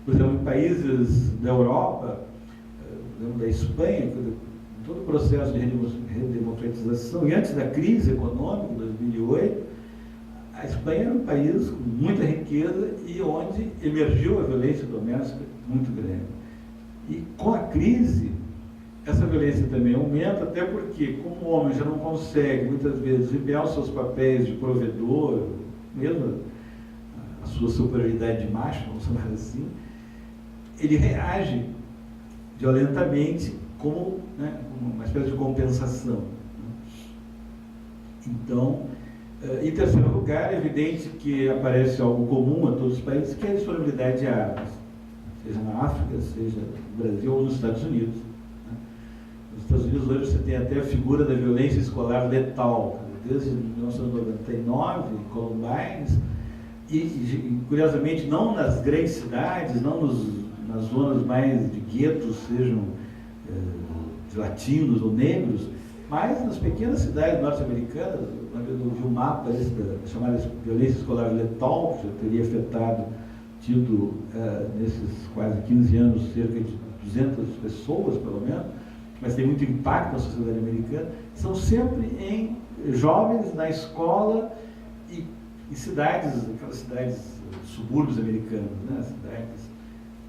Por exemplo, países da Europa, da Espanha, todo o processo de redemocratização, e antes da crise econômica, de 2008, a Espanha era um país com muita riqueza e onde emergiu a violência doméstica muito grande. E com a crise, essa violência também aumenta, até porque, como o homem já não consegue, muitas vezes, desempenhar os seus papéis de provedor, mesmo a sua superioridade de macho, vamos chamar assim, ele reage violentamente como, né, uma espécie de compensação. Então, em terceiro lugar, é evidente que aparece algo comum a todos os países, que é a disponibilidade de armas, seja na África, seja no Brasil ou nos Estados Unidos. Nos Estados Unidos hoje você tem até a figura da violência escolar letal, desde 1999, Columbine, e curiosamente não nas grandes cidades, não nas zonas mais de guetos, sejam de latinos ou negros, mas nas pequenas cidades norte-americanas. Eu vi um mapa da chamada violência escolar letal, que já teria tido nesses quase 15 anos cerca de 200 pessoas, pelo menos, mas tem muito impacto na sociedade americana. São sempre em jovens na escola e em cidades, aquelas cidades, subúrbios americanos, né? Cidades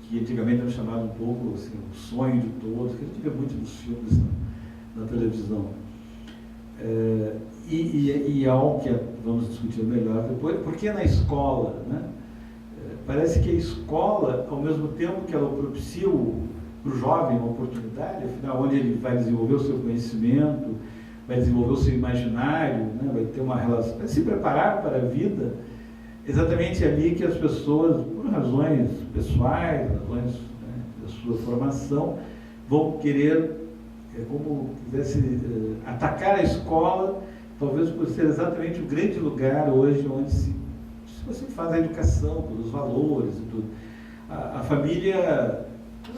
que antigamente eram chamadas um pouco assim, o sonho de todos, que a gente vê muito nos filmes na televisão. E algo que vamos discutir melhor depois, porque na escola, né? Parece que a escola, ao mesmo tempo que ela propicia para o jovem uma oportunidade, afinal, onde ele vai desenvolver o seu conhecimento, vai desenvolver o seu imaginário, né? Vai ter uma relação, vai se preparar para a vida, exatamente ali que as pessoas, por razões pessoais, razões, né, da sua formação, vão querer, como quisesse, atacar a escola, talvez por ser exatamente o grande lugar hoje onde se você faz a educação, pelos valores e tudo. A família,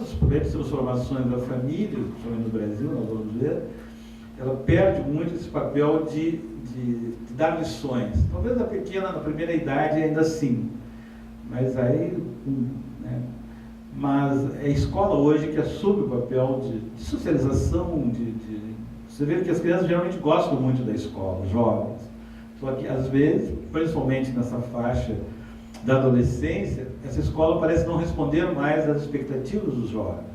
as primeiras transformações da família, principalmente no Brasil, nós vamos ver, ela perde muito esse papel de dar lições. Talvez na primeira idade ainda assim, mas aí, né? Mas é a escola hoje que assume o papel de socialização, você vê que as crianças geralmente gostam muito da escola, jovens. Só que, às vezes, principalmente nessa faixa da adolescência, essa escola parece não responder mais às expectativas dos jovens.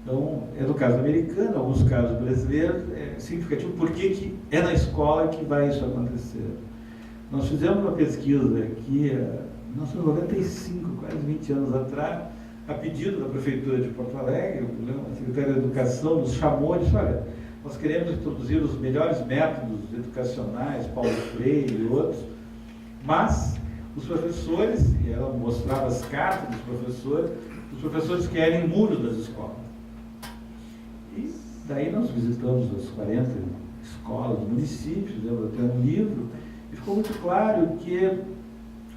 Então, é no caso americano, em alguns casos brasileiros, é significativo porque é na escola que vai isso acontecer. Nós fizemos uma pesquisa aqui, em 1995, quase 20 anos atrás, a pedido da Prefeitura de Porto Alegre, a Secretaria da Educação nos chamou e disse, olha, nós queremos introduzir os melhores métodos educacionais, Paulo Freire e outros, mas os professores, e ela mostrava as cartas dos professores, os professores querem muros das escolas. E daí nós visitamos as 40 escolas do município, fizemos até um livro, e ficou muito claro que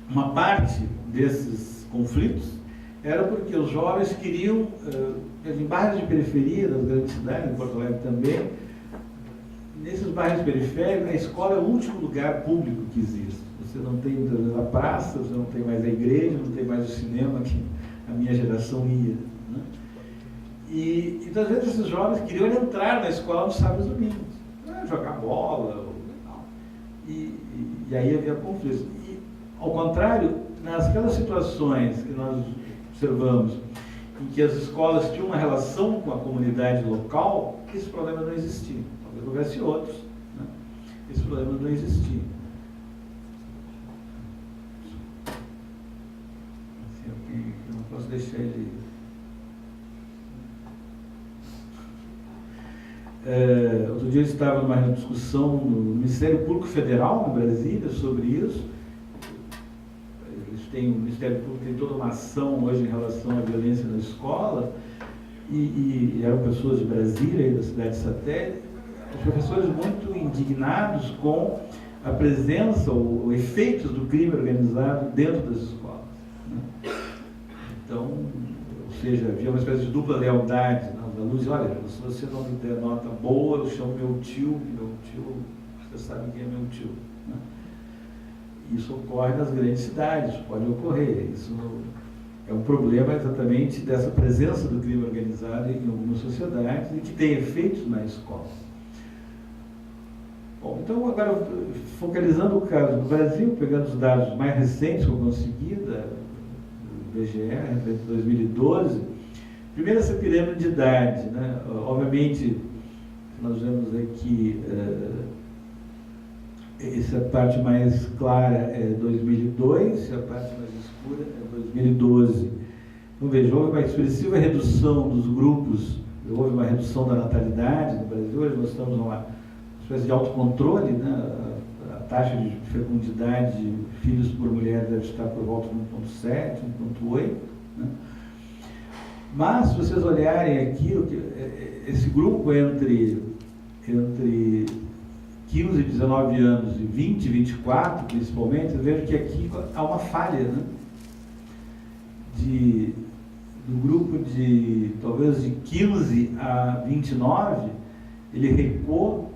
uma parte desses conflitos era porque os jovens queriam, em bairros de periferia, das grandes cidades, em Porto Alegre também, nesses bairros periféricos, a escola é o último lugar público que existe. Você não tem muitas vezes a praça, você não tem mais a igreja, não tem mais o cinema que a minha geração ia. Né? E então, às vezes, esses jovens queriam entrar na escola nos sábados e domingos, né? Jogar bola, e aí havia conflitos. E, ao contrário, nasquelas situações que nós observamos, em que as escolas tinham uma relação com a comunidade local, esse problema não existia. Talvez houvesse outros, né? Esse problema não existia. Assim, eu não posso deixar ele... outro dia eu estava numa discussão no Ministério Público Federal, em Brasília, sobre isso. O Ministério Público tem toda uma ação hoje em relação à violência na escola, e eram pessoas de Brasília e da cidade satélite, os professores muito indignados com a presença ou efeitos do crime organizado dentro das escolas. Né? Então, ou seja, havia uma espécie de dupla lealdade nos alunos. Olha, se você não me der nota boa, eu chamo meu tio, você sabe quem é meu tio. Né? Isso ocorre nas grandes cidades, pode ocorrer. Isso é um problema exatamente dessa presença do crime organizado em algumas sociedades e que tem efeitos na escola. Bom, então agora, focalizando o caso do Brasil, pegando os dados mais recentes que eu consegui, do IBGE, entre 2012, primeiro essa pirâmide de idade, né? Obviamente, nós vemos aqui, essa parte mais clara é 2002, e a parte mais escura é 2012. Então veja, houve uma expressiva redução dos grupos, houve uma redução da natalidade no Brasil, hoje nós estamos numa espécie de autocontrole, né? A taxa de fecundidade de filhos por mulher deve estar por volta de 1,7, 1,8, né? Mas, se vocês olharem aqui, esse grupo entre 15 e 19 anos e 20 e 24, principalmente, eu vejo que aqui há uma falha, né? Do grupo talvez de 15 a 29, ele recuou,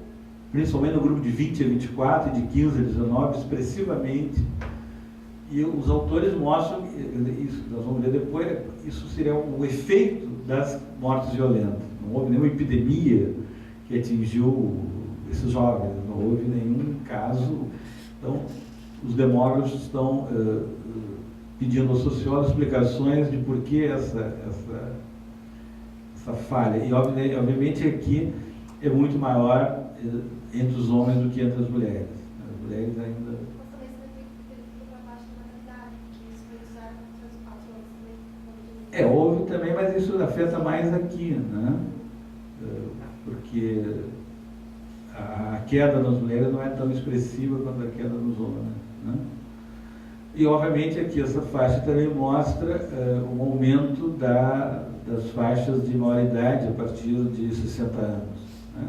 principalmente no grupo de 20 a 24 e de 15 a 19, expressivamente. E os autores mostram, isso nós vamos ver depois, isso seria um efeito das mortes violentas. Não houve nenhuma epidemia que atingiu esses jovens, não houve nenhum caso. Então, os demógrafos estão pedindo aos sociólogos explicações de por que essa falha. E, obviamente, aqui é muito maior entre os homens do que entre as mulheres. As mulheres ainda... houve também, mas isso afeta mais aqui, né? Porque a queda nas mulheres não é tão expressiva quanto a queda nos homens, né? E, obviamente, aqui essa faixa também mostra um aumento das faixas de maior idade a partir de 60 anos, né?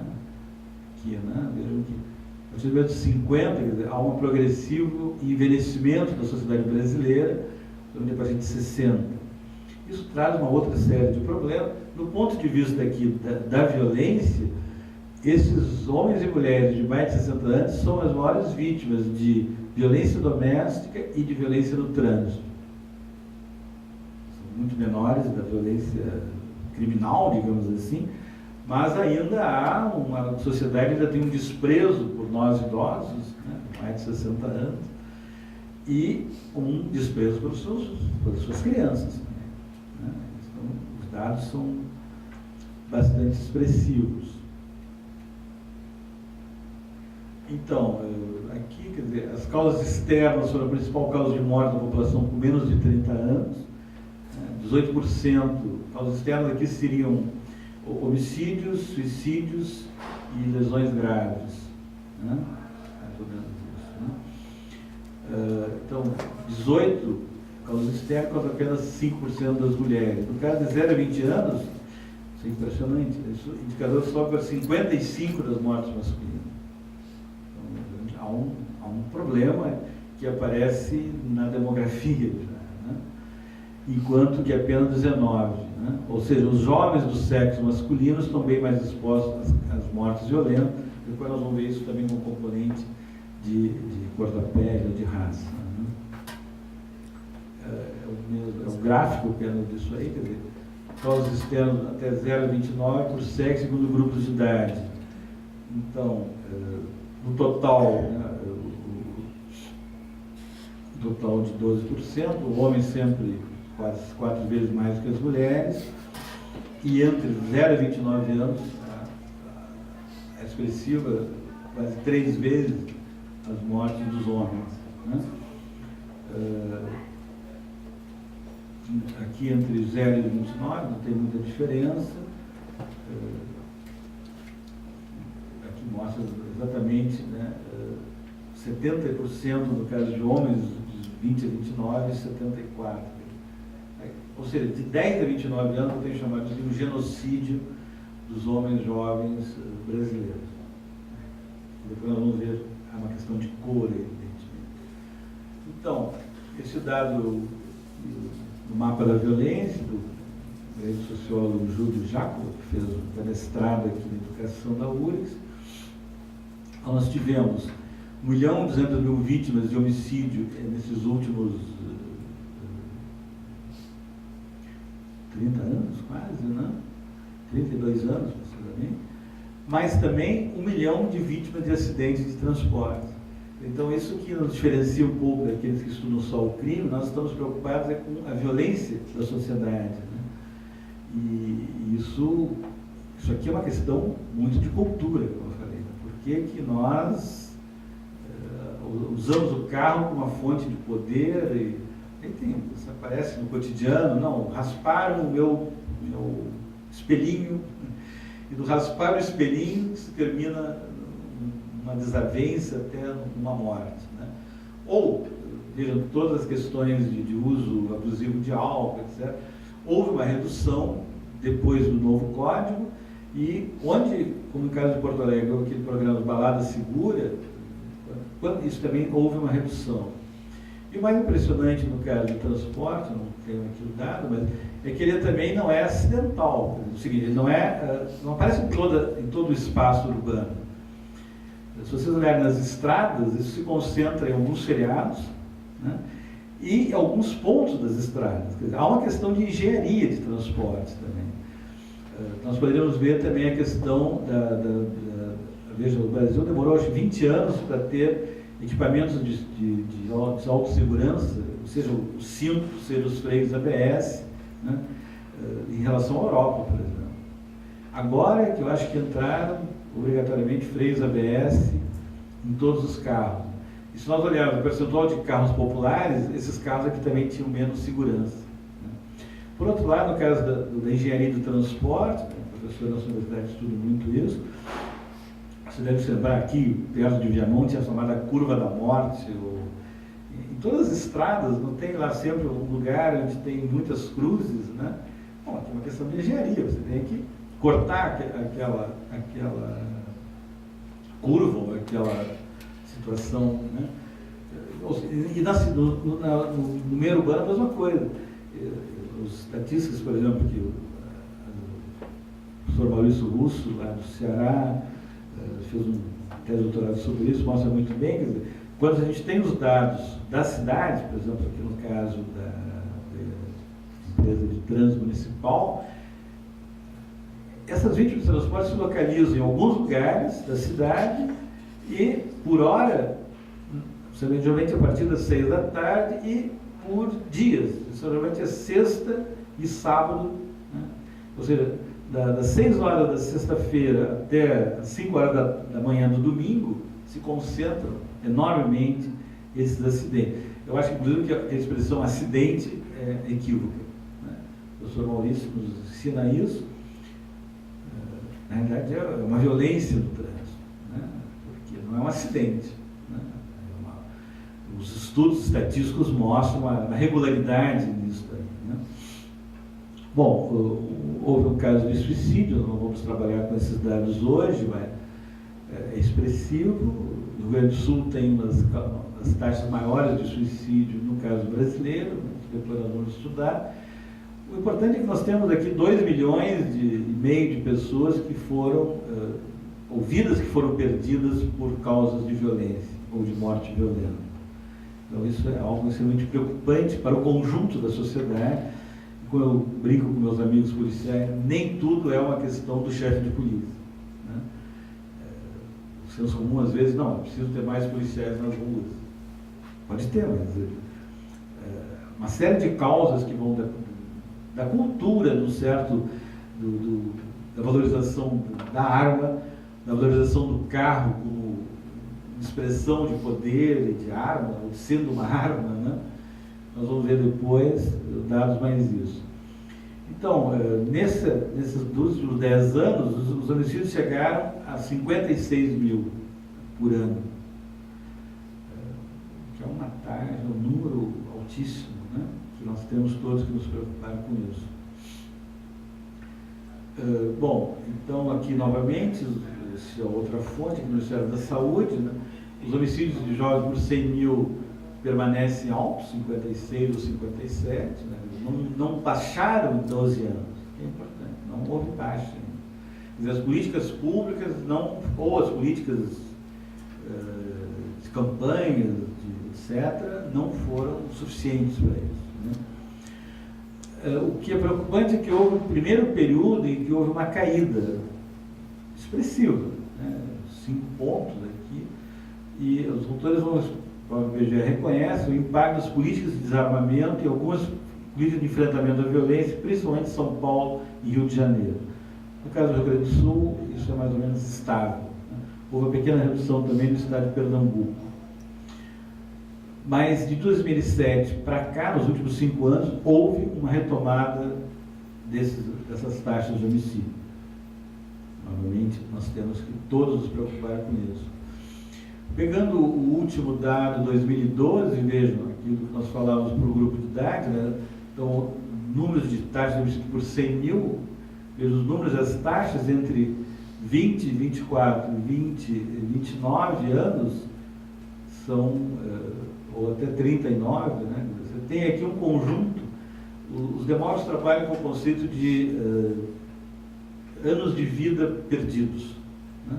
Aqui, né? Vejam que a partir dos 50, quer dizer, há um progressivo envelhecimento da sociedade brasileira, a partir de 60. Isso traz uma outra série de problemas. Do ponto de vista aqui da violência, esses homens e mulheres de mais de 60 anos são as maiores vítimas de violência doméstica e de violência no trânsito. São muito menores da violência criminal, digamos assim, mas ainda há uma sociedade que ainda tem um desprezo por nós idosos, né, mais de 60 anos, e um desprezo pelas suas crianças. Né? Então, os dados são bastante expressivos. Então, aqui, quer dizer, as causas externas foram a principal causa de morte da população com menos de 30 anos. 18% causas externas aqui seriam homicídios, suicídios e lesões graves. Né? Então, 18 causas externas contra apenas 5% das mulheres. No caso de 0 a 20 anos, isso é impressionante, o indicador sobe para 55% das mortes masculinas. Então, há um problema que aparece na demografia, né? Enquanto que apenas 19%. Né? Ou seja, os jovens do sexo masculino estão bem mais expostos às mortes violentas. Depois nós vamos ver isso também com um componente de cor da pele ou de raça. Né? É o gráfico apenas disso aí, quer dizer, causas externas até 0 a 29 por sexo segundo grupos de idade. Então, no total, né, o total de 12%, o homem sempre quase 4 vezes mais do que as mulheres, e entre 0 e 29 anos, a expressiva, quase 3 vezes as mortes dos homens. Né? Aqui entre 0 e 29 não tem muita diferença. Aqui mostra exatamente, né, 70% no caso de homens de 20 a 29 e 74%. Ou seja, de 10 a 29 anos eu tenho chamado de um genocídio dos homens jovens brasileiros. Depois nós vamos ver, há uma questão de cor, evidentemente. Então, esse dado do mapa da violência, do sociólogo Júlio Jacob, que fez o mestrado aqui na educação da URGS, nós tivemos 1.200.000 vítimas de homicídio nesses últimos 30 anos quase, né? 32 anos, precisamente. Mas também 1 milhão de vítimas de acidentes de transporte. Então, isso que nos diferencia um pouco daqueles que estudam só o crime, nós estamos preocupados com a violência da sociedade, né? E isso aqui é uma questão muito de cultura, como eu falei. Né? Por que nós usamos o carro como uma fonte de poder? Isso aparece no cotidiano, não, rasparam o meu espelhinho, e do raspar o espelhinho se termina uma desavença até uma morte, né? Ou, vejam, todas as questões de uso abusivo de álcool, etc. Houve uma redução depois do novo código, e onde, como no caso de Porto Alegre, aquele programa Balada Segura, isso também houve uma redução. E o mais impressionante no caso do transporte, não tenho aqui o dado, mas é que ele também não é acidental. É o seguinte, ele não aparece em todo o espaço urbano. Se vocês olharem nas estradas, isso se concentra em alguns feriados, né, e alguns pontos das estradas. Quer dizer, há uma questão de engenharia de transportes também. Nós poderíamos ver também a questão veja, o Brasil demorou acho 20 anos para ter equipamentos de autossegurança, ou seja, o cinto, seja os freios ABS, né, em relação à Europa, por exemplo. Agora é que eu acho que entraram obrigatoriamente freios ABS em todos os carros. E se nós olharmos o percentual de carros populares, esses carros aqui também tinham menos segurança, né? Por outro lado, no caso da engenharia do transporte, o professor da nossa universidade estuda muito isso. Você deve se lembrar aqui, perto de Viamonte, a chamada Curva da Morte. Em todas as estradas, não tem lá sempre um lugar onde tem muitas cruzes, né? Bom, tem uma questão de engenharia, você tem que cortar aquela curva, aquela situação, né? E no meio urbano a mesma coisa. Os estatísticos, por exemplo, que o professor Maurício Russo, lá do Ceará, fez um tese de doutorado sobre isso, mostra muito bem, quer dizer, quando a gente tem os dados da cidade, por exemplo, aqui no caso da empresa de trânsito municipal, essas vítimas de transporte se localizam em alguns lugares da cidade e, por hora, geralmente a partir das 6 da tarde e por dias, geralmente é sexta e sábado, né? Ou seja, das 6 horas da sexta-feira até as 5 horas da manhã do domingo, se concentram enormemente esses acidentes. Eu acho, inclusive, que a expressão acidente é equívoca, né? O professor Maurício nos ensina isso. Na realidade, é uma violência do trânsito, né? Porque não é um acidente, né? Os estudos estatísticos mostram uma regularidade nisso daí, né? Bom, houve um caso de suicídio, não vamos trabalhar com esses dados hoje, mas é expressivo. O Rio Grande do Sul tem as taxas maiores de suicídio no caso brasileiro, né, que depois nós vamos estudar. O importante é que nós temos aqui 2,5 milhões de pessoas que foram, ou vidas que foram perdidas por causas de violência, ou de morte violenta. Então isso é algo extremamente preocupante para o conjunto da sociedade. Quando eu brinco com meus amigos policiais, nem tudo é uma questão do chefe de polícia, né? O senso comum, às vezes, não, é preciso ter mais policiais nas ruas. Pode ter, mas uma série de causas que vão da cultura, do certo, da valorização da arma, da valorização do carro como expressão de poder e de arma, ou sendo uma arma, né? Nós vamos ver depois dados mais isso. Então, nesses últimos 10 anos, os homicídios chegaram a 56 mil por ano. Que é uma taxa, um número altíssimo, né? Que nós temos todos que nos preocupar com isso. Bom, então aqui novamente, essa é outra fonte, aqui no Ministério da Saúde, né? Os homicídios de jovens por 100 mil permanecem altos, 56 ou 57, né? Não baixaram em 12 anos, que é importante, não houve baixa ainda. Quer dizer, as políticas públicas, ou as políticas de campanhas, etc., não foram suficientes para isso, né? O que é preocupante é que houve um primeiro período em que houve uma caída expressiva, né? 5 pontos aqui, e os autores o IBGE reconhece o impacto das políticas de desarmamento e algumas políticas de enfrentamento à violência, principalmente em São Paulo e Rio de Janeiro. No caso do Rio Grande do Sul, isso é mais ou menos estável, né? Houve uma pequena redução também no estado de Pernambuco. Mas de 2007 para cá, nos últimos 5 anos, houve uma retomada dessas taxas de homicídio. Novamente, nós temos que todos nos preocupar com isso. Pegando o último dado, 2012, vejam aquilo que nós falávamos para o grupo de idade, né? Então, números de taxas de homicídio por 100 mil, vejam os números das taxas entre 20, 24, 20 e 29 anos, são, ou até 39, né? Você tem aqui um conjunto, os demógrafos trabalham com o conceito de anos de vida perdidos, né?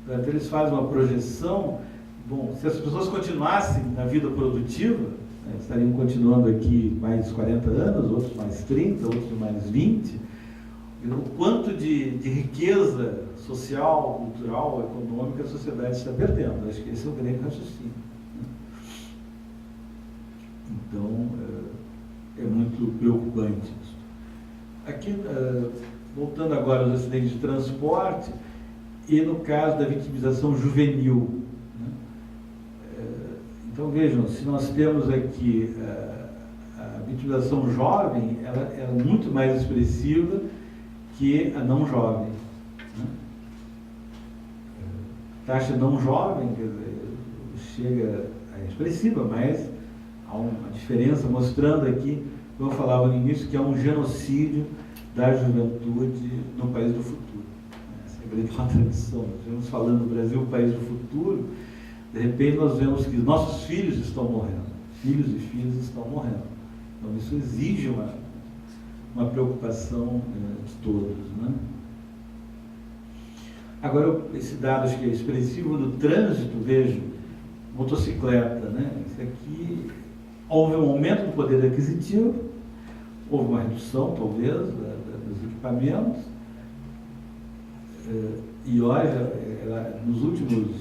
Então, eles fazem uma projeção. Bom, se as pessoas continuassem na vida produtiva, né, estariam continuando aqui mais 40 anos, outros mais 30, outros mais 20, o quanto de riqueza social, cultural, econômica a sociedade está perdendo. Acho que esse é o grande raciocínio, né? Então, é muito preocupante isso. Aqui, voltando agora aos acidentes de transporte, e no caso da vitimização juvenil, né? Então vejam, se nós temos aqui a vitimização jovem, ela é muito mais expressiva que a não jovem, né? Taxa não jovem, quer dizer, chega a expressiva, mas há uma diferença mostrando aqui, como eu falava no início, que é um genocídio da juventude no país do futuro. Grande contradição. Nós vemos falando do Brasil, o país do futuro, de repente nós vemos que nossos filhos estão morrendo, filhos e filhas estão morrendo. Então isso exige uma preocupação de todos, né? Agora, esse dado acho que é expressivo do trânsito, vejo, motocicleta, né? Isso aqui, houve um aumento do poder aquisitivo, houve uma redução, talvez, dos equipamentos. E olha, nos últimos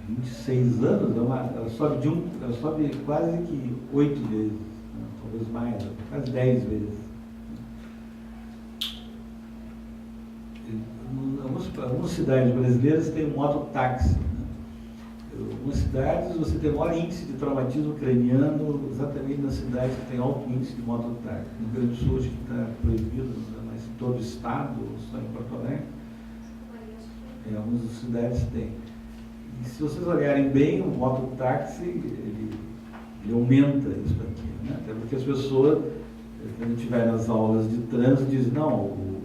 26 anos, ela sobe quase que 8 vezes, né? Talvez mais, quase 10 vezes. Algumas cidades brasileiras têm um mototáxi, né? Algumas cidades você tem o maior índice de traumatismo craniano exatamente nas cidades que têm alto índice de mototáxi. No Rio Grande do Sul acho que está proibido, mas em todo o estado, só em Porto Alegre, algumas cidades têm. E se vocês olharem bem, o mototáxi, ele aumenta isso aqui, né? Até porque as pessoas, quando estiver nas aulas de trânsito, dizem, não, o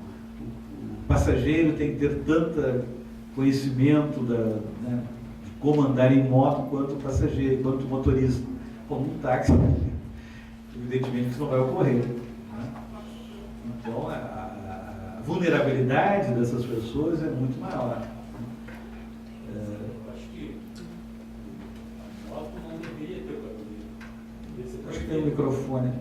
passageiro tem que ter tanto conhecimento né, de como andar em moto quanto o passageiro, quanto o motorista. Como um táxi, evidentemente isso não vai ocorrer, né? Então, a vulnerabilidade dessas pessoas é muito maior. Acho que a moto não deveria ter categoria. Acho que tem um microfone.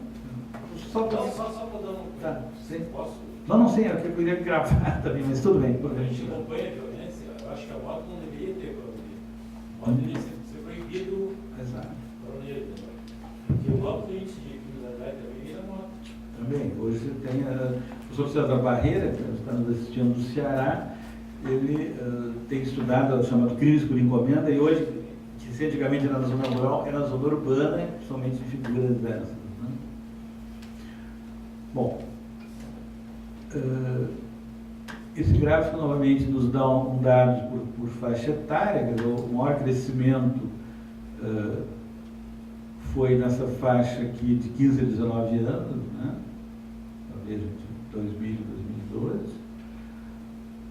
Só para dar um... Tá, sim. Posso? Não sei, eu queria gravar também, mas tudo bem. Quando a gente acompanha a violência, eu acho que a moto não deveria ter categoria. A moto deveria ser proibido. Exato. Porque o alto índice de criminalidade também é moto. Também, hoje você tem o professor César Barreira, que está nos assistindo do Ceará, ele tem estudado o chamado crimes por encomenda, e hoje, que se antigamente era na zona rural, é na zona urbana, principalmente de figuras dessas, né? Bom, esse gráfico novamente nos dá um dado por faixa etária, quer dizer, o maior crescimento foi nessa faixa aqui de 15 a 19 anos, né? Veja, de 2000 a 2012.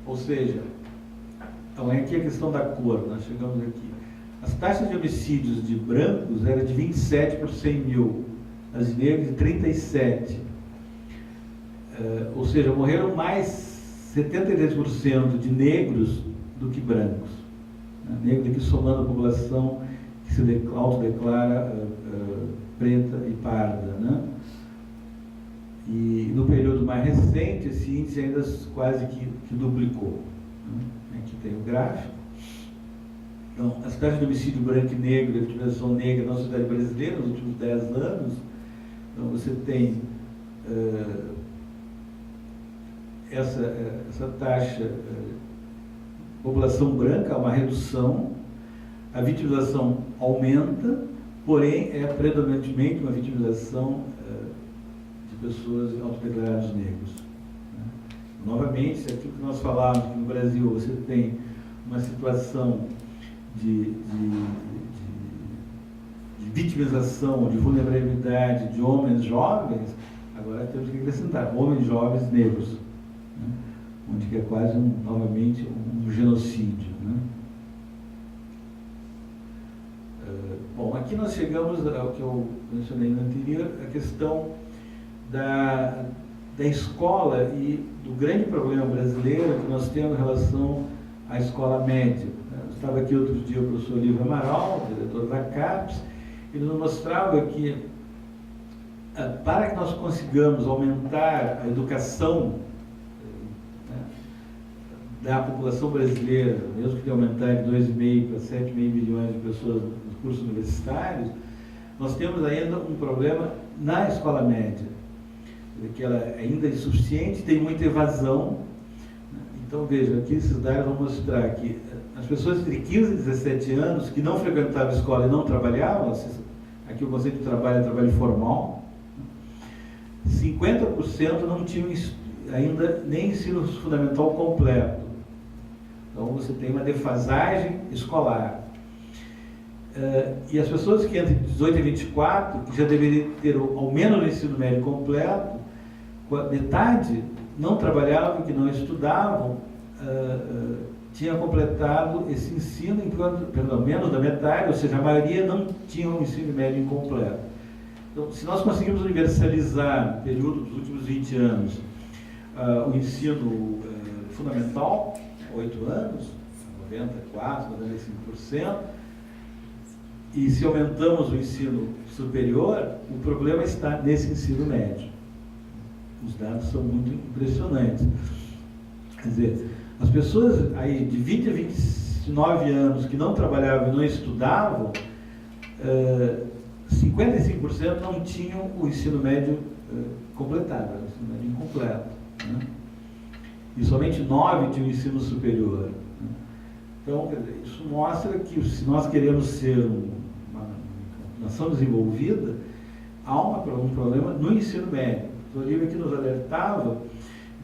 Ou seja, então aqui a questão da cor, nós chegamos aqui. As taxas de homicídios de brancos eram de 27 por 100 mil, as de negros de 37. Ou seja, morreram mais 73% de negros do que brancos. Negros aqui somando a população que se autodeclara preta e parda, né? E no período mais recente, esse índice ainda quase que duplicou. Aqui tem o gráfico. Então, as taxas de homicídio branco e negro, de vitimização negra na sociedade brasileira nos últimos 10 anos, então você tem essa taxa, população branca, uma redução, a vitimização aumenta, porém é predominantemente uma vitimização de pessoas autodeclaradas negros. Novamente, aquilo que nós falávamos, que no Brasil você tem uma situação de vitimização, de vulnerabilidade de homens jovens, agora temos que acrescentar homens jovens negros, né? Onde que é quase novamente um genocídio. Né? Bom, aqui nós chegamos ao que eu mencionei no anterior, a questão da escola e do grande problema brasileiro que nós temos em relação à escola média. Estava aqui outro dia o professor Olívio Amaral, diretor da CAPES, ele nos mostrava que para que nós consigamos aumentar a educação da população brasileira, mesmo que tenha aumentar de 2,5 para 7,5 milhões de pessoas nos cursos universitários, nós temos ainda um problema na escola média, que ela ainda é insuficiente, tem muita evasão. Então, veja, aqui esses dados vão mostrar que as pessoas entre 15 e 17 anos que não frequentavam a escola e não trabalhavam, aqui o conceito de trabalho é trabalho formal, 50% não tinham ainda nem ensino fundamental completo. Então, você tem uma defasagem escolar. E as pessoas que entre 18 e 24, que já deveriam ter ao menos o ensino médio completo, metade não trabalhavam, que não estudavam, tinha completado esse ensino, enquanto, perdão, menos da metade, ou seja, a maioria não tinha um ensino médio incompleto. Então, se nós conseguimos universalizar, no período dos últimos 20 anos, o ensino fundamental, 8 anos, 94%, 95%, e se aumentamos o ensino superior, o problema está nesse ensino médio. Os dados são muito impressionantes. Quer dizer, as pessoas aí de 20 a 29 anos que não trabalhavam e não estudavam, 55% não tinham o ensino médio completado, o ensino médio incompleto. Né? E somente 9 tinham ensino superior. Né? Então, quer dizer, isso mostra que se nós queremos ser uma nação desenvolvida, há um problema no ensino médio. O livro aqui nos alertava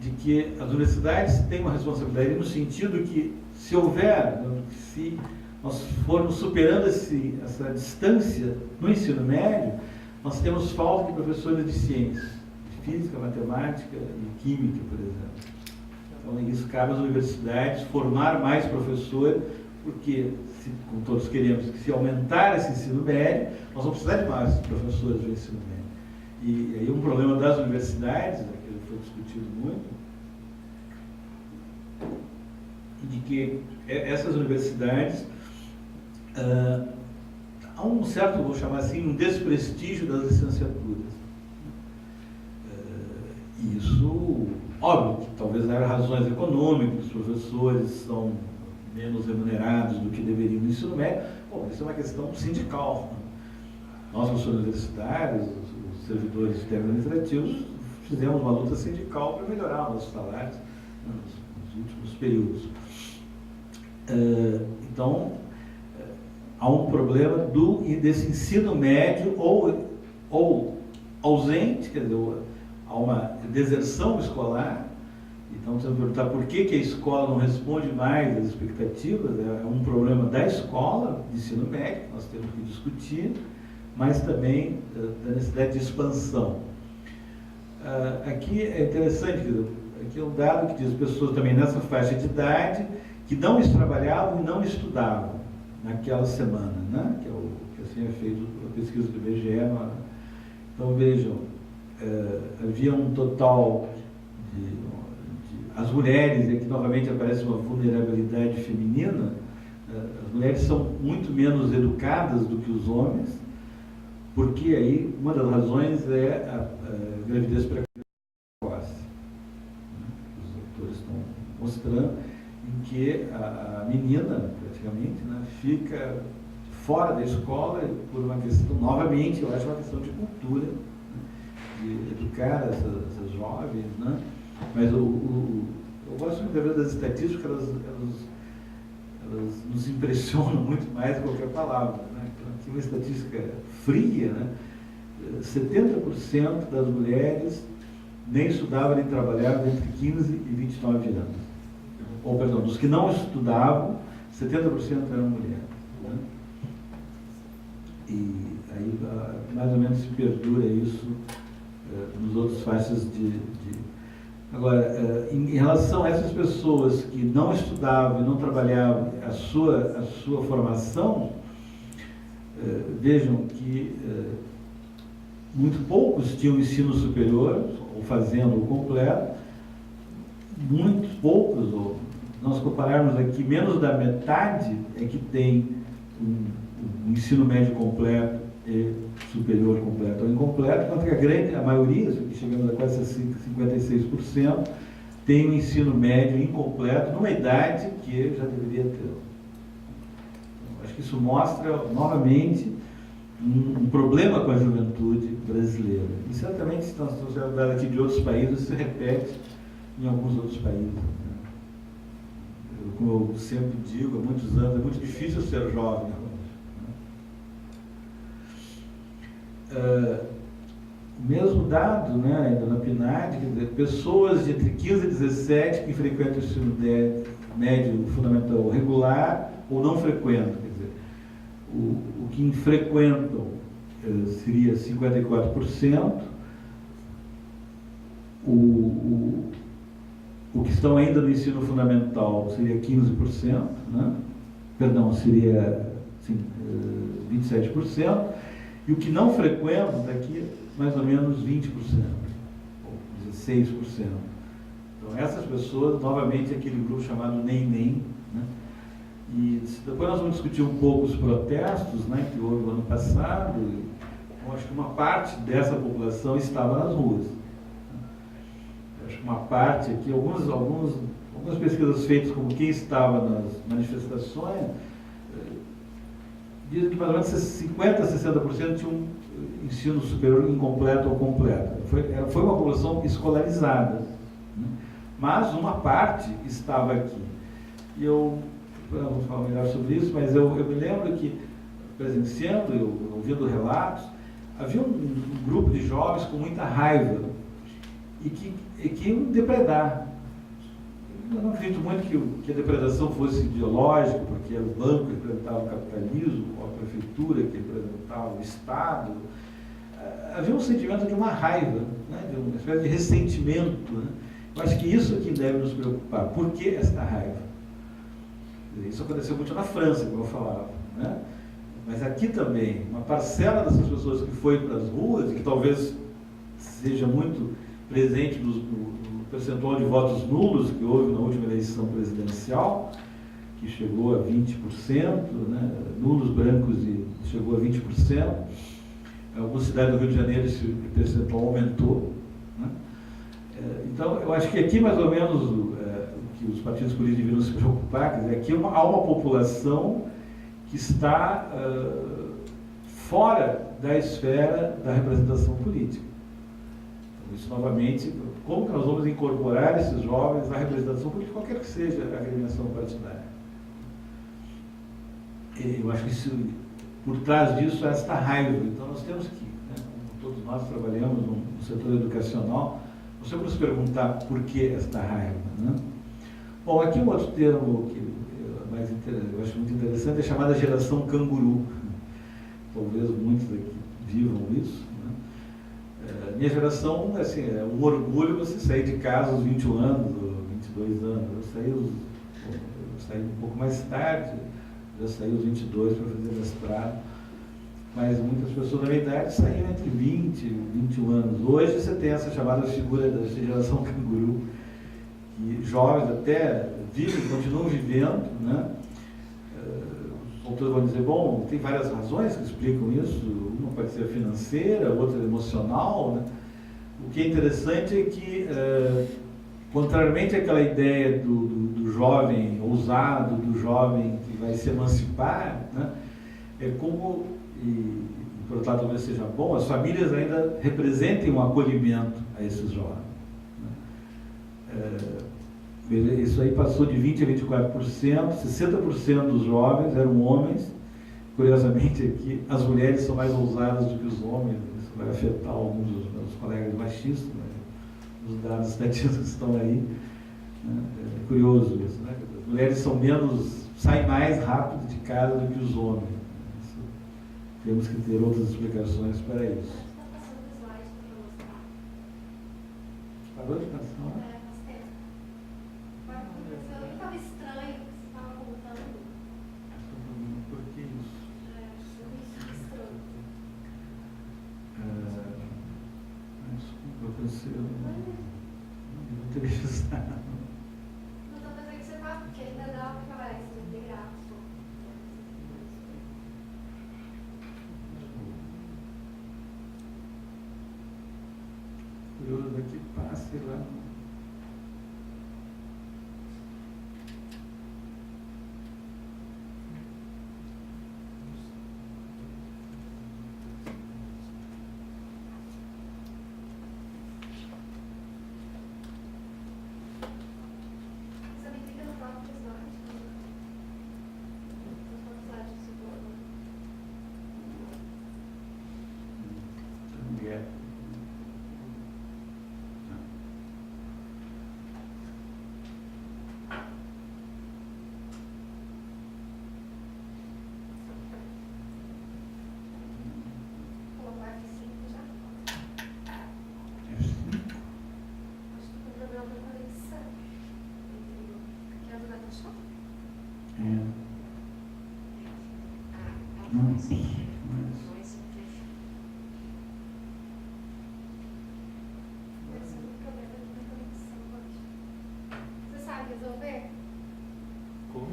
de que as universidades têm uma responsabilidade no sentido que, se houver, se nós formos superando essa distância no ensino médio, nós temos falta de professores de ciências, de física, matemática e química, por exemplo. Então, isso cabe às universidades formar mais professores, porque, como todos queremos, que se aumentar esse ensino médio, nós vamos precisar de mais professores do ensino médio. E aí um problema das universidades, que foi discutido muito, de que essas universidades há um certo, vou chamar assim, um desprestígio das licenciaturas. Isso, óbvio, que talvez haja razões econômicas, os professores são menos remunerados do que deveriam no ensino médio. Bom, isso é uma questão sindical. Nós, professores universitários, os servidores administrativos, fizemos uma luta sindical para melhorar nossos salários nos últimos períodos. Então, há um problema desse ensino médio ou ausente, quer dizer, há uma deserção escolar. Então, você vai perguntar por que a escola não responde mais às expectativas. É um problema da escola, de ensino médio, que nós temos que discutir, mas também da necessidade de expansão. Aqui é interessante, aqui é um dado que diz pessoas também nessa faixa de idade que não trabalhavam e não estudavam naquela semana, né? Que assim é feito a pesquisa do IBGE. Então, vejam, havia um total as mulheres, e aqui novamente aparece uma vulnerabilidade feminina, as mulheres são muito menos educadas do que os homens, porque aí uma das razões é a gravidez precoce. mostrando, em que a menina, praticamente, né, fica fora da escola por uma questão, novamente, eu acho uma questão de cultura, né, de educar essas jovens, né? Mas eu gosto muito das estatísticas, elas nos impressionam muito mais do que qualquer palavra, né? Então, aqui uma estatística fria, né? 70% das mulheres nem estudavam nem trabalhavam entre 15 e 29 anos. Ou, perdão, dos que não estudavam, 70% eram mulheres, né? E aí, mais ou menos, se perdura isso nos outros faixas de... Agora, em relação a essas pessoas que não estudavam e não trabalhavam, a sua formação, vejam que muito poucos tinham ensino superior, ou fazendo o completo, muito poucos, ou nós compararmos aqui, menos da metade é que tem um ensino médio completo e superior completo ou incompleto, enquanto que a maioria, que chegamos a quase 56%, tem um ensino médio incompleto numa idade que já deveria ter. Então, acho que isso mostra, novamente, um problema com a juventude brasileira. E certamente, se nós estamos falando aqui de outros países, isso se repete em alguns outros países. Como eu sempre digo, há muitos anos, é muito difícil ser jovem agora. O mesmo dado, né, ainda na PNAD, quer dizer, pessoas de entre 15 e 17 que frequentam o ensino médio fundamental regular ou não frequentam, quer dizer, o que frequentam seria 54%, o que estão ainda no ensino fundamental seria 15%, né? Perdão, seria 27%, e o que não frequentam daqui mais ou menos 20%, ou 16%. Então essas pessoas, novamente, aquele grupo chamado NEM, né? E depois nós vamos discutir um pouco os protestos, né, que houve no ano passado. Eu acho que uma parte dessa população estava nas ruas. Eu acho que uma parte aqui, algumas pesquisas feitas como quem estava nas manifestações, dizem que mais ou menos 50% a 60% tinham um ensino superior incompleto ou completo. Foi uma população escolarizada, né? Mas uma parte estava aqui. E eu vamos falar melhor sobre isso, mas eu me lembro que, presenciando, ouvindo relatos, havia um grupo de jovens com muita raiva e que iam depredar. Eu não acredito muito que a depredação fosse ideológica, porque era o banco que representava o capitalismo, ou a prefeitura que representava o Estado. Havia um sentimento de uma raiva, né, de uma espécie de ressentimento, né? Eu acho que isso aqui deve nos preocupar. Por que esta raiva? Isso aconteceu muito na França, como eu falava, né? Mas aqui também, uma parcela dessas pessoas que foi para as ruas, e que talvez seja muito presente no percentual de votos nulos que houve na última eleição presidencial, que chegou a 20%, né? Nulos brancos e chegou a 20%. Em algumas cidades do Rio de Janeiro esse percentual aumentou, né? Então, eu acho que aqui mais ou menos o que os partidos políticos deveriam se preocupar, quer dizer, aqui há uma população que está fora da esfera da representação política. Então, isso novamente, como que nós vamos incorporar esses jovens à representação política, qualquer que seja a agremiação partidária? Eu acho que isso, por trás disso, é esta raiva. Então nós temos que, né, como todos nós trabalhamos no setor educacional, nós temos que nos perguntar por que esta raiva, né? Bom, aqui um outro termo que eu acho muito interessante é chamada geração canguru. Talvez muitos aqui vivam isso, né? Minha geração, assim, é um orgulho você sair de casa aos 21 anos, ou 22 anos. Eu saí um pouco mais tarde, já saí aos 22 para fazer mestrado, mas muitas pessoas da minha idade saíram entre 20 e 21 anos. Hoje você tem essa chamada figura da geração canguru, que jovens até vivem, continuam vivendo, né? Os autores vão dizer, bom, tem várias razões que explicam isso, uma pode ser financeira, outra emocional, né? O que é interessante é que contrariamente àquela ideia do jovem ousado, do jovem que vai se emancipar, né, é como, e por outro lado talvez seja bom, as famílias ainda representem um acolhimento a esses jovens. Isso aí passou de 20% a 24%, 60% dos jovens eram homens. Curiosamente aqui, as mulheres são mais ousadas do que os homens, isso vai afetar alguns dos meus colegas machistas, mas os dados estatísticos estão aí. Né? É curioso isso, né? As mulheres saem mais rápido de casa do que os homens. Isso, temos que ter outras explicações para isso. Parou de passar? Por que isso? Desculpa, professor, não teria avisado. Não estou fazendo que você tá, porque ainda dá para falar isso, integrar. Curioso daqui, passe lá. Você sabe resolver Como?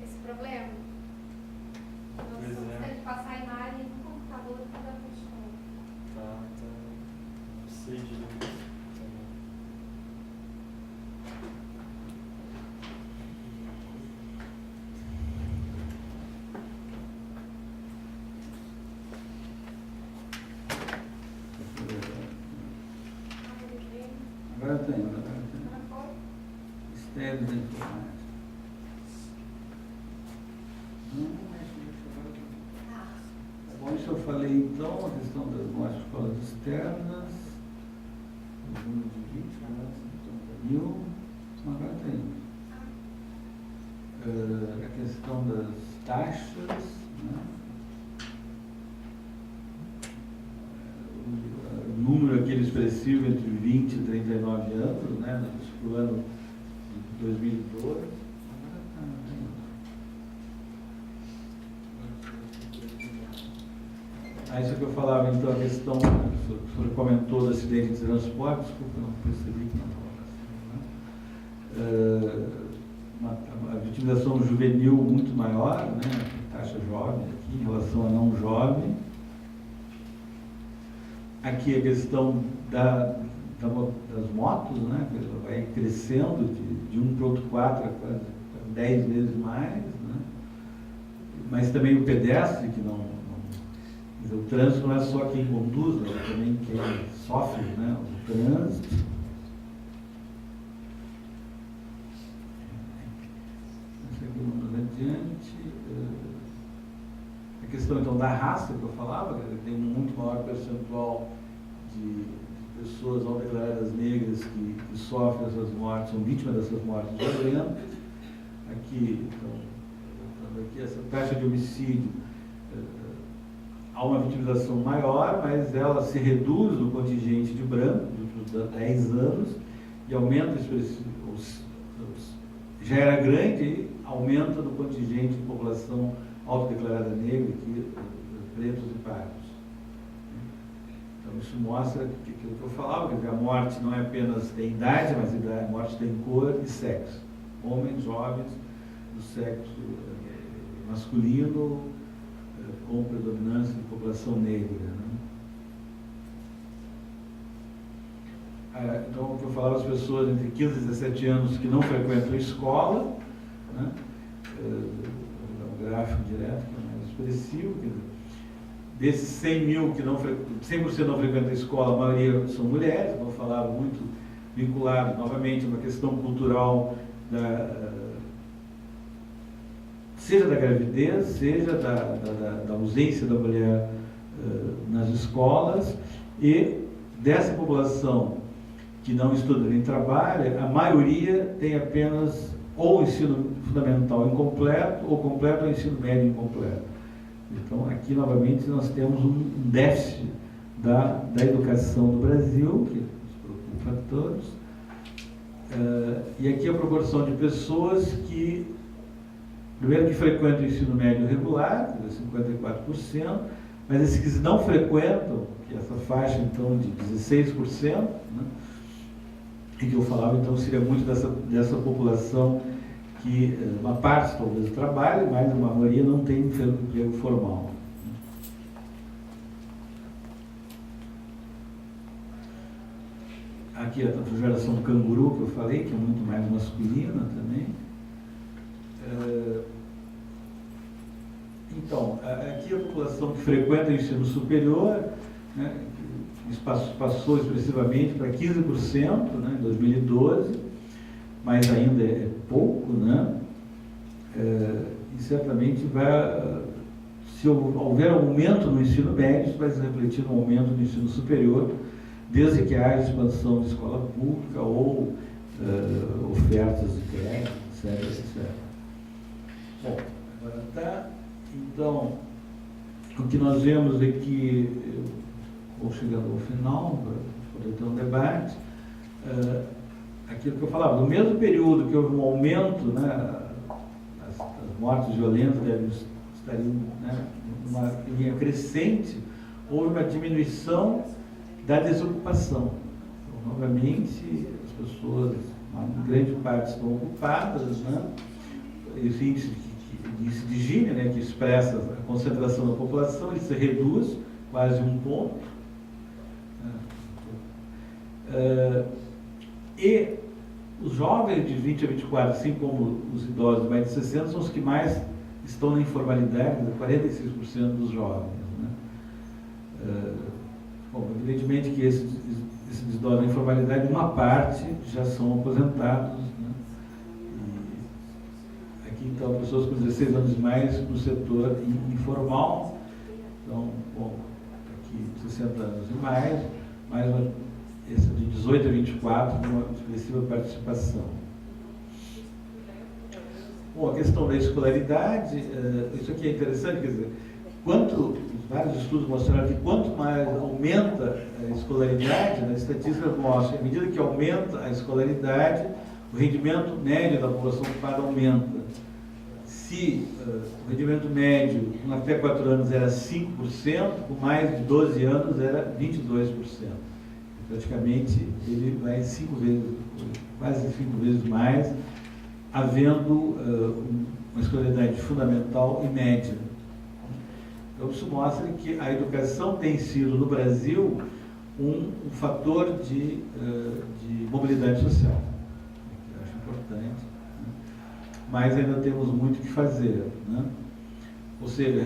esse problema? Nós Pois vamos é. ter que passar a imagem no computador para dar função. Tá. Não sei direito. Agora tem. Estéreo da informática. Tá bom, isso eu falei então, a questão das nossas escolas externas, o número de vítimas, 50 mil, agora tem. A questão das taxas, né? O número aquele expressivo entre 20 e 39 anos, né, no ano de 2012. Aí isso que eu falava, então, a questão, o senhor comentou do acidente de transporte, desculpa, não percebi que não estava assim, a vitimização juvenil muito maior, né, taxa jovem aqui em relação a não jovem. Aqui a questão das motos, né, que ela vai crescendo de 1,4 a quase 10 vezes mais, né, mas também o pedestre, que não o trânsito não é só quem conduz, é também quem sofre, né, o trânsito. Vamos adiante. A questão então da raça que eu falava, que tem um muito maior percentual de pessoas não declaradas negras que sofrem essas mortes, são vítimas dessas mortes violentas. Aqui, então, aqui essa taxa de homicídio, há uma vitimização maior, mas ela se reduz no contingente de branco, dos 10 anos, e aumenta já era grande, e aumenta no contingente de população autodeclarada negra, aqui, pretos e pardos. Então isso mostra que eu falava, que a morte não é apenas tem idade, mas a morte tem cor e sexo. Homens, jovens, do sexo masculino, com predominância de população negra. Né? Então, o que eu falava, as pessoas entre 15 e 17 anos que não frequentam a escola, né? O gráfico direto, que é mais expressivo, quer dizer, desses 100 mil que 100% não frequentam a escola, a maioria são mulheres, como eu falava, muito vinculado novamente a uma questão cultural seja da gravidez, seja da ausência da mulher nas escolas, e dessa população que não estuda nem trabalha, a maioria tem apenas ou ensino fundamental incompleto, ou completo ou ensino médio incompleto. Então, aqui novamente nós temos um déficit da educação do Brasil, que nos preocupa a todos, e aqui a proporção de pessoas que, primeiro, que frequentam o ensino médio regular, 54%, mas esses que não frequentam, que é essa faixa então de 16%, né, e que eu falava, então seria muito dessa população que uma parte talvez trabalhe, mas a maioria não tem emprego formal. Aqui a geração canguru que eu falei, que é muito mais masculina também. Então, aqui a população que frequenta o ensino superior, né, passou expressivamente para 15%, né, em 2012, mas ainda é pouco, né? E certamente se houver aumento no ensino médio, isso vai se refletir no aumento no ensino superior, desde que haja expansão de escola pública ou ofertas de crédito, etc, etc. Bom, agora tá. Então, o que nós vemos é que, eu vou chegando ao final, para poder ter um debate, aquilo que eu falava, no mesmo período que houve um aumento, né, as mortes violentas estariam, né, numa linha crescente, houve uma diminuição da desocupação. Então, novamente, as pessoas, uma grande parte estão ocupadas, né? Esse índice de Gini, né, que expressa a concentração da população, ele se reduz quase um ponto. E os jovens de 20 a 24, assim como os idosos mais de 60, são os que mais estão na informalidade, 46% dos jovens. Né? Bom, evidentemente que esses idosos na informalidade, uma parte já são aposentados. Né? E aqui, então, pessoas com 16 anos e mais no setor informal. Então, bom, aqui 60 anos e mais essa de 18 a 24, uma expressiva participação. Bom, a questão da escolaridade, isso aqui é interessante, quer dizer, vários estudos mostraram que quanto mais aumenta a escolaridade, a estatística mostra que à medida que aumenta a escolaridade, o rendimento médio da população ocupada aumenta. Se o rendimento médio com até 4 anos era 5%, com mais de 12 anos era 22%. Praticamente ele vai quase 5 vezes mais, havendo uma escolaridade fundamental e média. Então isso mostra que a educação tem sido no Brasil um fator de mobilidade social. Eu acho importante, né? Mas ainda temos muito que fazer, né? Ou seja,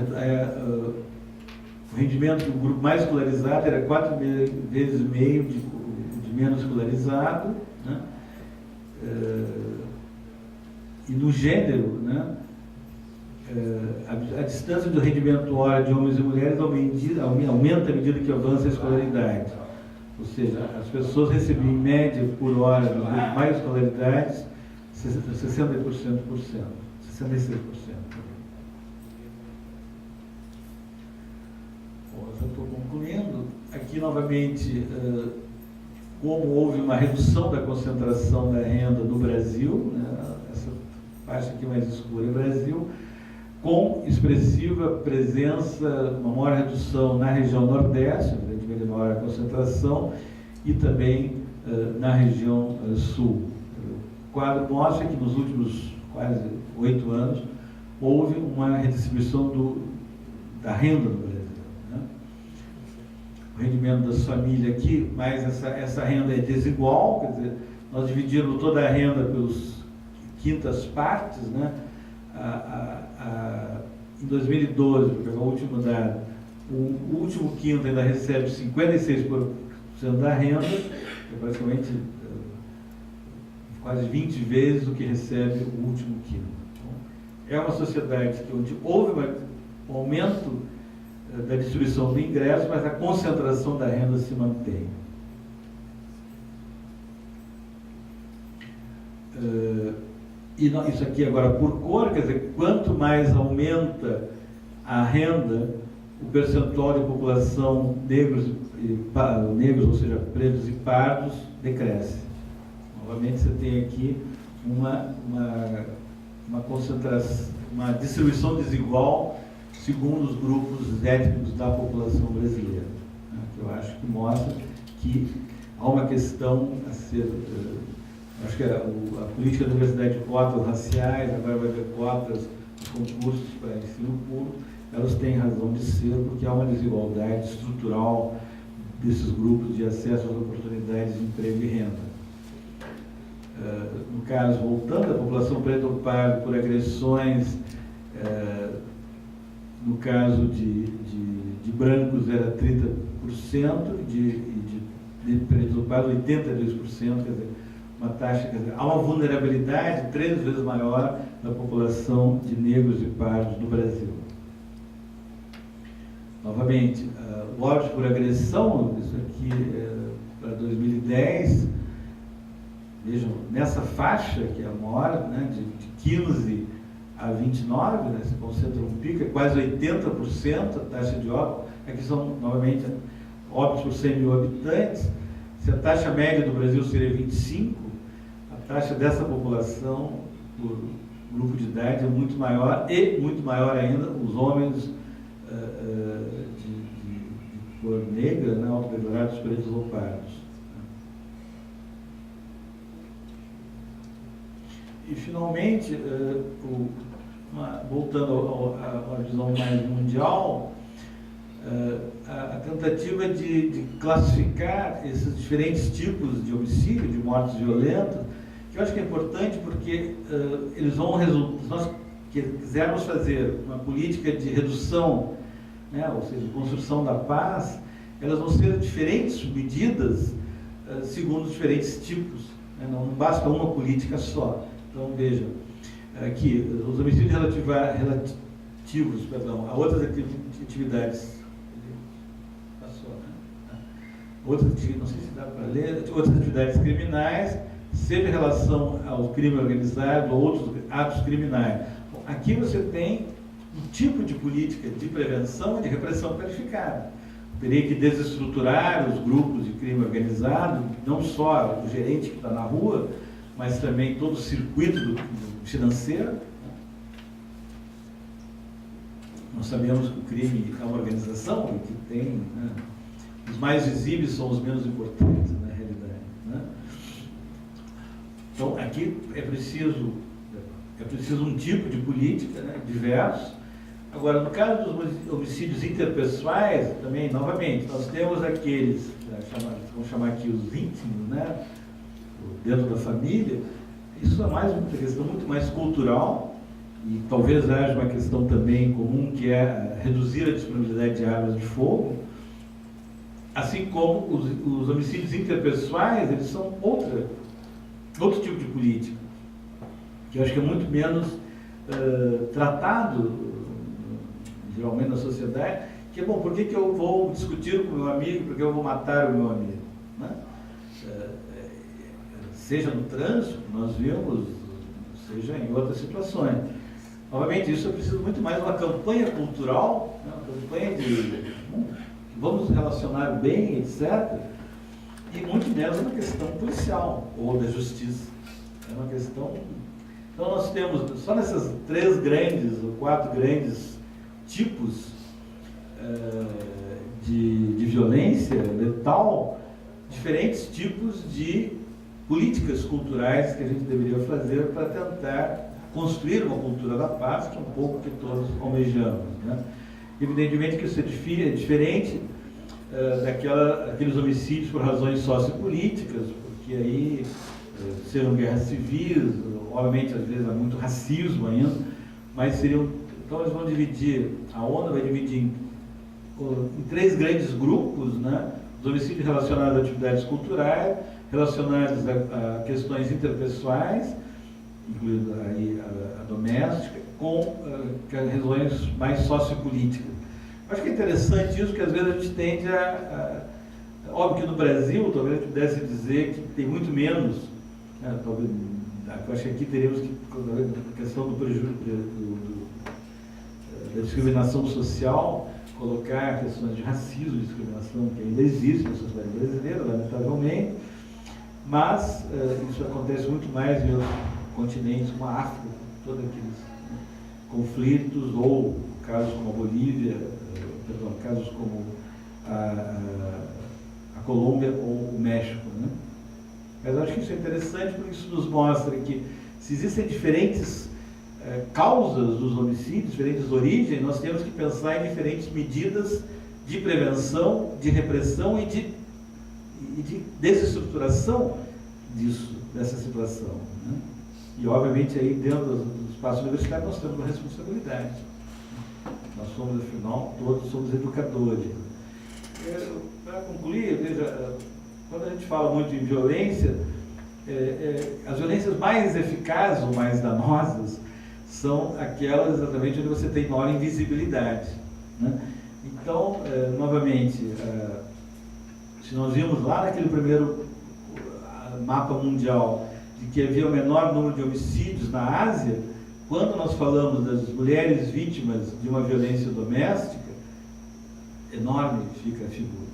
o rendimento do grupo mais escolarizado era 4 vezes e meio de menos escolarizado, né? E no gênero, né, a distância do rendimento hora de homens e mulheres aumenta à medida que avança a escolaridade. Ou seja, as pessoas recebiam em média por hora do grupo mais escolaridades 60%, 66%. Já estou concluindo. Aqui, novamente, como houve uma redução da concentração da renda no Brasil, né, essa faixa aqui mais escura é Brasil, com expressiva presença, uma maior redução na região Nordeste, evidentemente maior concentração, e também na região Sul. O quadro mostra que nos últimos quase 8 anos houve uma redistribuição da renda no Brasil. O rendimento das famílias aqui, mas essa renda é desigual, quer dizer, nós dividimos toda a renda pelas quintas partes, né? Em 2012, para pegar o último dado, o último quinto ainda recebe 56% da renda, que é praticamente quase 20 vezes o que recebe o último quinto. Então, é uma sociedade onde houve um aumento da distribuição do ingresso, mas a concentração da renda se mantém. Isso aqui agora por cor, quer dizer, quanto mais aumenta a renda, o percentual de população negros, ou seja, pretos e pardos, decresce. Novamente você tem aqui uma concentração, uma distribuição desigual segundo os grupos étnicos da população brasileira, né, que eu acho que mostra que há uma questão a ser... acho que a política da universidade de cotas raciais, agora vai haver cotas nos concursos para ensino público, elas têm razão de ser, porque há uma desigualdade estrutural desses grupos de acesso às oportunidades de emprego e renda. No caso, voltando à população preta ou parda por agressões, no caso de brancos era 30%, de pretos ou pardos 82%, quer dizer, uma taxa, quer dizer, há uma vulnerabilidade 3 vezes maior da população de negros e pardos no Brasil. Novamente, o óbito por agressão, isso aqui para 2010, vejam, nessa faixa, que é a maior, né, de 15 a 29, né, se concentra um pico, é quase 80% a taxa de óbito. Aqui são, novamente, óbitos por 100 mil habitantes. Se a taxa média do Brasil seria 25, a taxa dessa população, por grupo de idade, é muito maior, e muito maior ainda os homens de cor negra, né, autodeclarados pretos ou pardos. E, finalmente, voltando à visão mais mundial, a tentativa de classificar esses diferentes tipos de homicídio, de mortes violentas, que eu acho que é importante porque eles vão resultar, se nós quisermos fazer uma política de redução, né, ou seja, de construção da paz, elas vão ser diferentes medidas segundo os diferentes tipos, né, não basta uma política só. Então, veja, aqui, os homicídios relativos a outras atividades, não sei se dá para ler, outras atividades criminais, seja em relação ao crime organizado ou outros atos criminais. Bom, aqui você tem um tipo de política de prevenção e de repressão qualificada. Teria que desestruturar os grupos de crime organizado, não só o gerente que está na rua, mas também todo o circuito financeiro. Nós sabemos que o crime é uma organização e que tem... né, os mais visíveis são os menos importantes, na realidade. Né? Então, aqui é preciso um tipo de política, né, diverso. Agora, no caso dos homicídios interpessoais, também, novamente, nós temos aqueles, vamos chamar aqui os íntimos, né, dentro da família. Isso é mais uma questão muito mais cultural, e talvez haja uma questão também comum, que é reduzir a disponibilidade de armas de fogo. Assim como os homicídios interpessoais, eles são outro tipo de política, que eu acho que é muito menos tratado, geralmente, na sociedade, que é, bom, por que eu vou discutir com o meu amigo, por que eu vou matar o meu amigo? Né? Seja no trânsito, nós vimos, seja em outras situações. Novamente, isso é preciso muito mais uma campanha cultural, né? Uma campanha de... vamos nos relacionar bem, etc. E muito menos uma questão policial ou da justiça. É uma questão... Então nós temos, só nessas 3 grandes ou 4 grandes tipos de violência letal, diferentes tipos de políticas culturais que a gente deveria fazer para tentar construir uma cultura da paz, que é um pouco que todos almejamos. Né? Evidentemente que isso é diferente daqueles homicídios por razões sociopolíticas, porque aí serão guerras civis, obviamente às vezes há muito racismo ainda, mas seriam, então eles vão dividir, a ONU vai dividir em 3 grandes grupos, né? Os homicídios relacionados a atividades culturais, relacionados a questões interpessoais, incluindo aí a doméstica, com razões mais sociopolíticas. Acho que é interessante isso, porque às vezes a gente tende óbvio que no Brasil, talvez a gente pudesse dizer que tem muito menos, né, talvez, eu acho que aqui teríamos que, a questão do prejuízo, da discriminação social, colocar questões de racismo e discriminação que ainda existe na sociedade brasileira, lamentavelmente, mas isso acontece muito mais em outros continentes, como a África, todos aqueles conflitos, ou casos como a Bolívia, casos como a Colômbia ou o México, né? Mas eu acho que isso é interessante porque isso nos mostra que se existem diferentes causas dos homicídios, diferentes origens, nós temos que pensar em diferentes medidas de prevenção, de repressão e de desestruturação dessa situação, né? E obviamente aí dentro do espaço universitário nós temos uma responsabilidade. Nós somos, afinal, todos somos educadores. Para concluir, veja, quando a gente fala muito em violência, as violências mais eficazes ou mais danosas são aquelas exatamente onde você tem maior invisibilidade, né? Então, novamente, se nós vimos lá naquele primeiro mapa mundial de que havia o menor número de homicídios na Ásia, quando nós falamos das mulheres vítimas de uma violência doméstica, enorme fica a figura,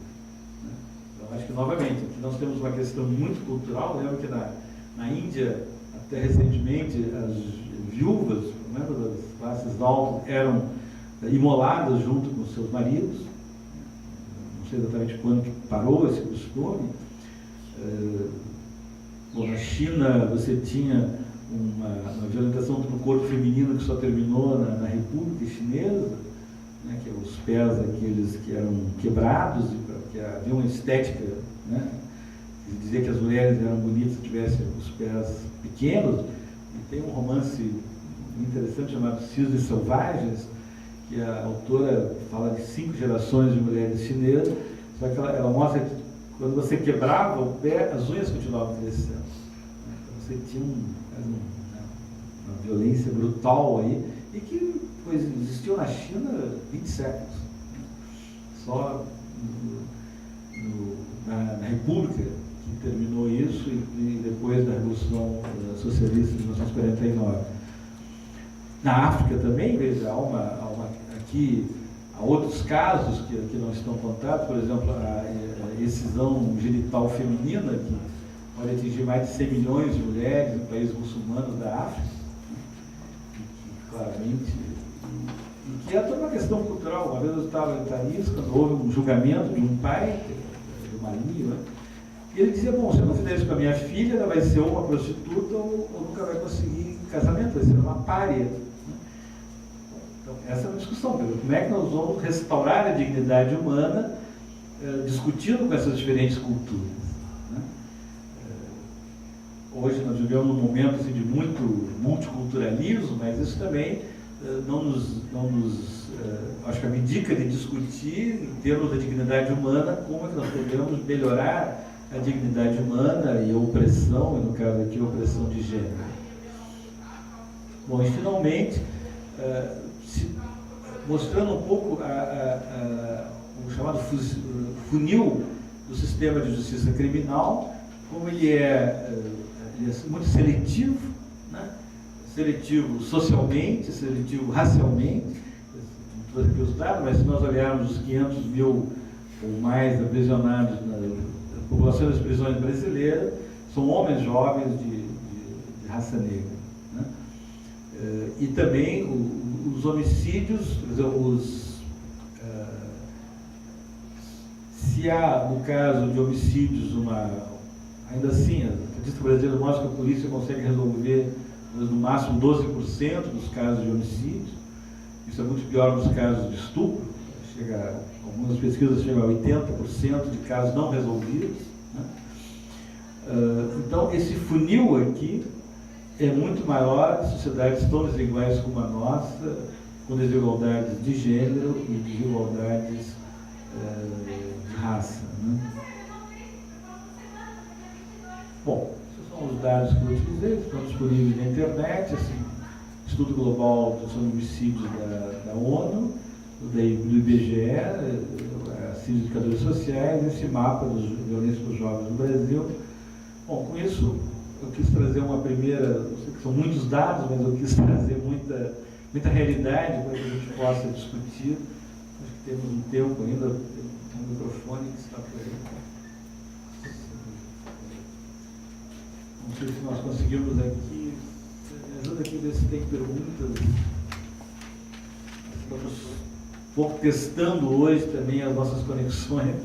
né? Então, acho que, novamente, aqui nós temos uma questão muito cultural. Lembra que na Índia, até recentemente, as viúvas, né, das classes altas, eram imoladas junto com seus maridos. Não sei exatamente quando que parou esse costume. Na China, você tinha uma violentação do corpo feminino que só terminou na República Chinesa, né, que é os pés aqueles que eram quebrados, que havia uma estética, né, que dizia que as mulheres eram bonitas se tivessem os pés pequenos. E tem um romance interessante chamado Cisnes Selvagens, que a autora fala de 5 gerações de mulheres chinesas, só que ela mostra que quando você quebrava o pé, as unhas continuavam crescendo. Então você tinha uma violência brutal aí, e que existiu na China 20 séculos. Só na República que terminou isso, e depois da Revolução Socialista de 1949. Na África também, veja, há outros casos que não estão contados, por exemplo, a excisão genital feminina, que pode atingir mais de 100 milhões de mulheres em países muçulmanos da África, que claramente, e que é toda uma questão cultural. Uma vez eu estava em Paris, quando houve um julgamento de um pai, do marido, né? E ele dizia: bom, se eu não fizer isso com a minha filha, ela vai ser uma prostituta ou nunca vai conseguir casamento, vai ser uma pária. Então, essa é uma discussão. Como é que nós vamos restaurar a dignidade humana discutindo com essas diferentes culturas, né? Hoje nós vivemos num momento assim, de muito multiculturalismo, mas isso também acho que abdica de discutir em termos da dignidade humana, como é que nós podemos melhorar a dignidade humana e a opressão, e no caso aqui a opressão de gênero. Bom, e finalmente, mostrando um pouco o chamado funil do sistema de justiça criminal, como ele é muito seletivo, né? Seletivo socialmente, seletivo racialmente. Não trouxe aqui os dados, mas se nós olharmos os 500 mil ou mais aprisionados na população das prisões brasileiras, são homens jovens de raça negra, né? E também os homicídios, se há, no caso de homicídios, ainda assim, a estatística brasileira mostra que a polícia consegue resolver no máximo 12% dos casos de homicídios. Isso é muito pior nos casos de estupro. A algumas pesquisas chegam a 80% de casos não resolvidos, né? Então, esse funil aqui é muito maior em sociedades tão desiguais como a nossa, com desigualdades de gênero e desigualdades de raça, né? Bom, esses são os dados que eu utilizei, estão disponíveis na internet, assim, Estudo Global sobre Homicídios da ONU, do IBGE, a CIS de Indicadores Sociais, esse mapa dos violências dos jovens no Brasil. Bom, com isso eu quis trazer uma primeira, eu sei que são muitos dados, mas eu quis trazer muita realidade para que a gente possa discutir. Acho que temos um tempo ainda, tem um microfone que está por aí. Não sei se nós conseguimos aqui, me ajuda aqui a ver se tem perguntas. Estamos um pouco testando hoje também as nossas conexões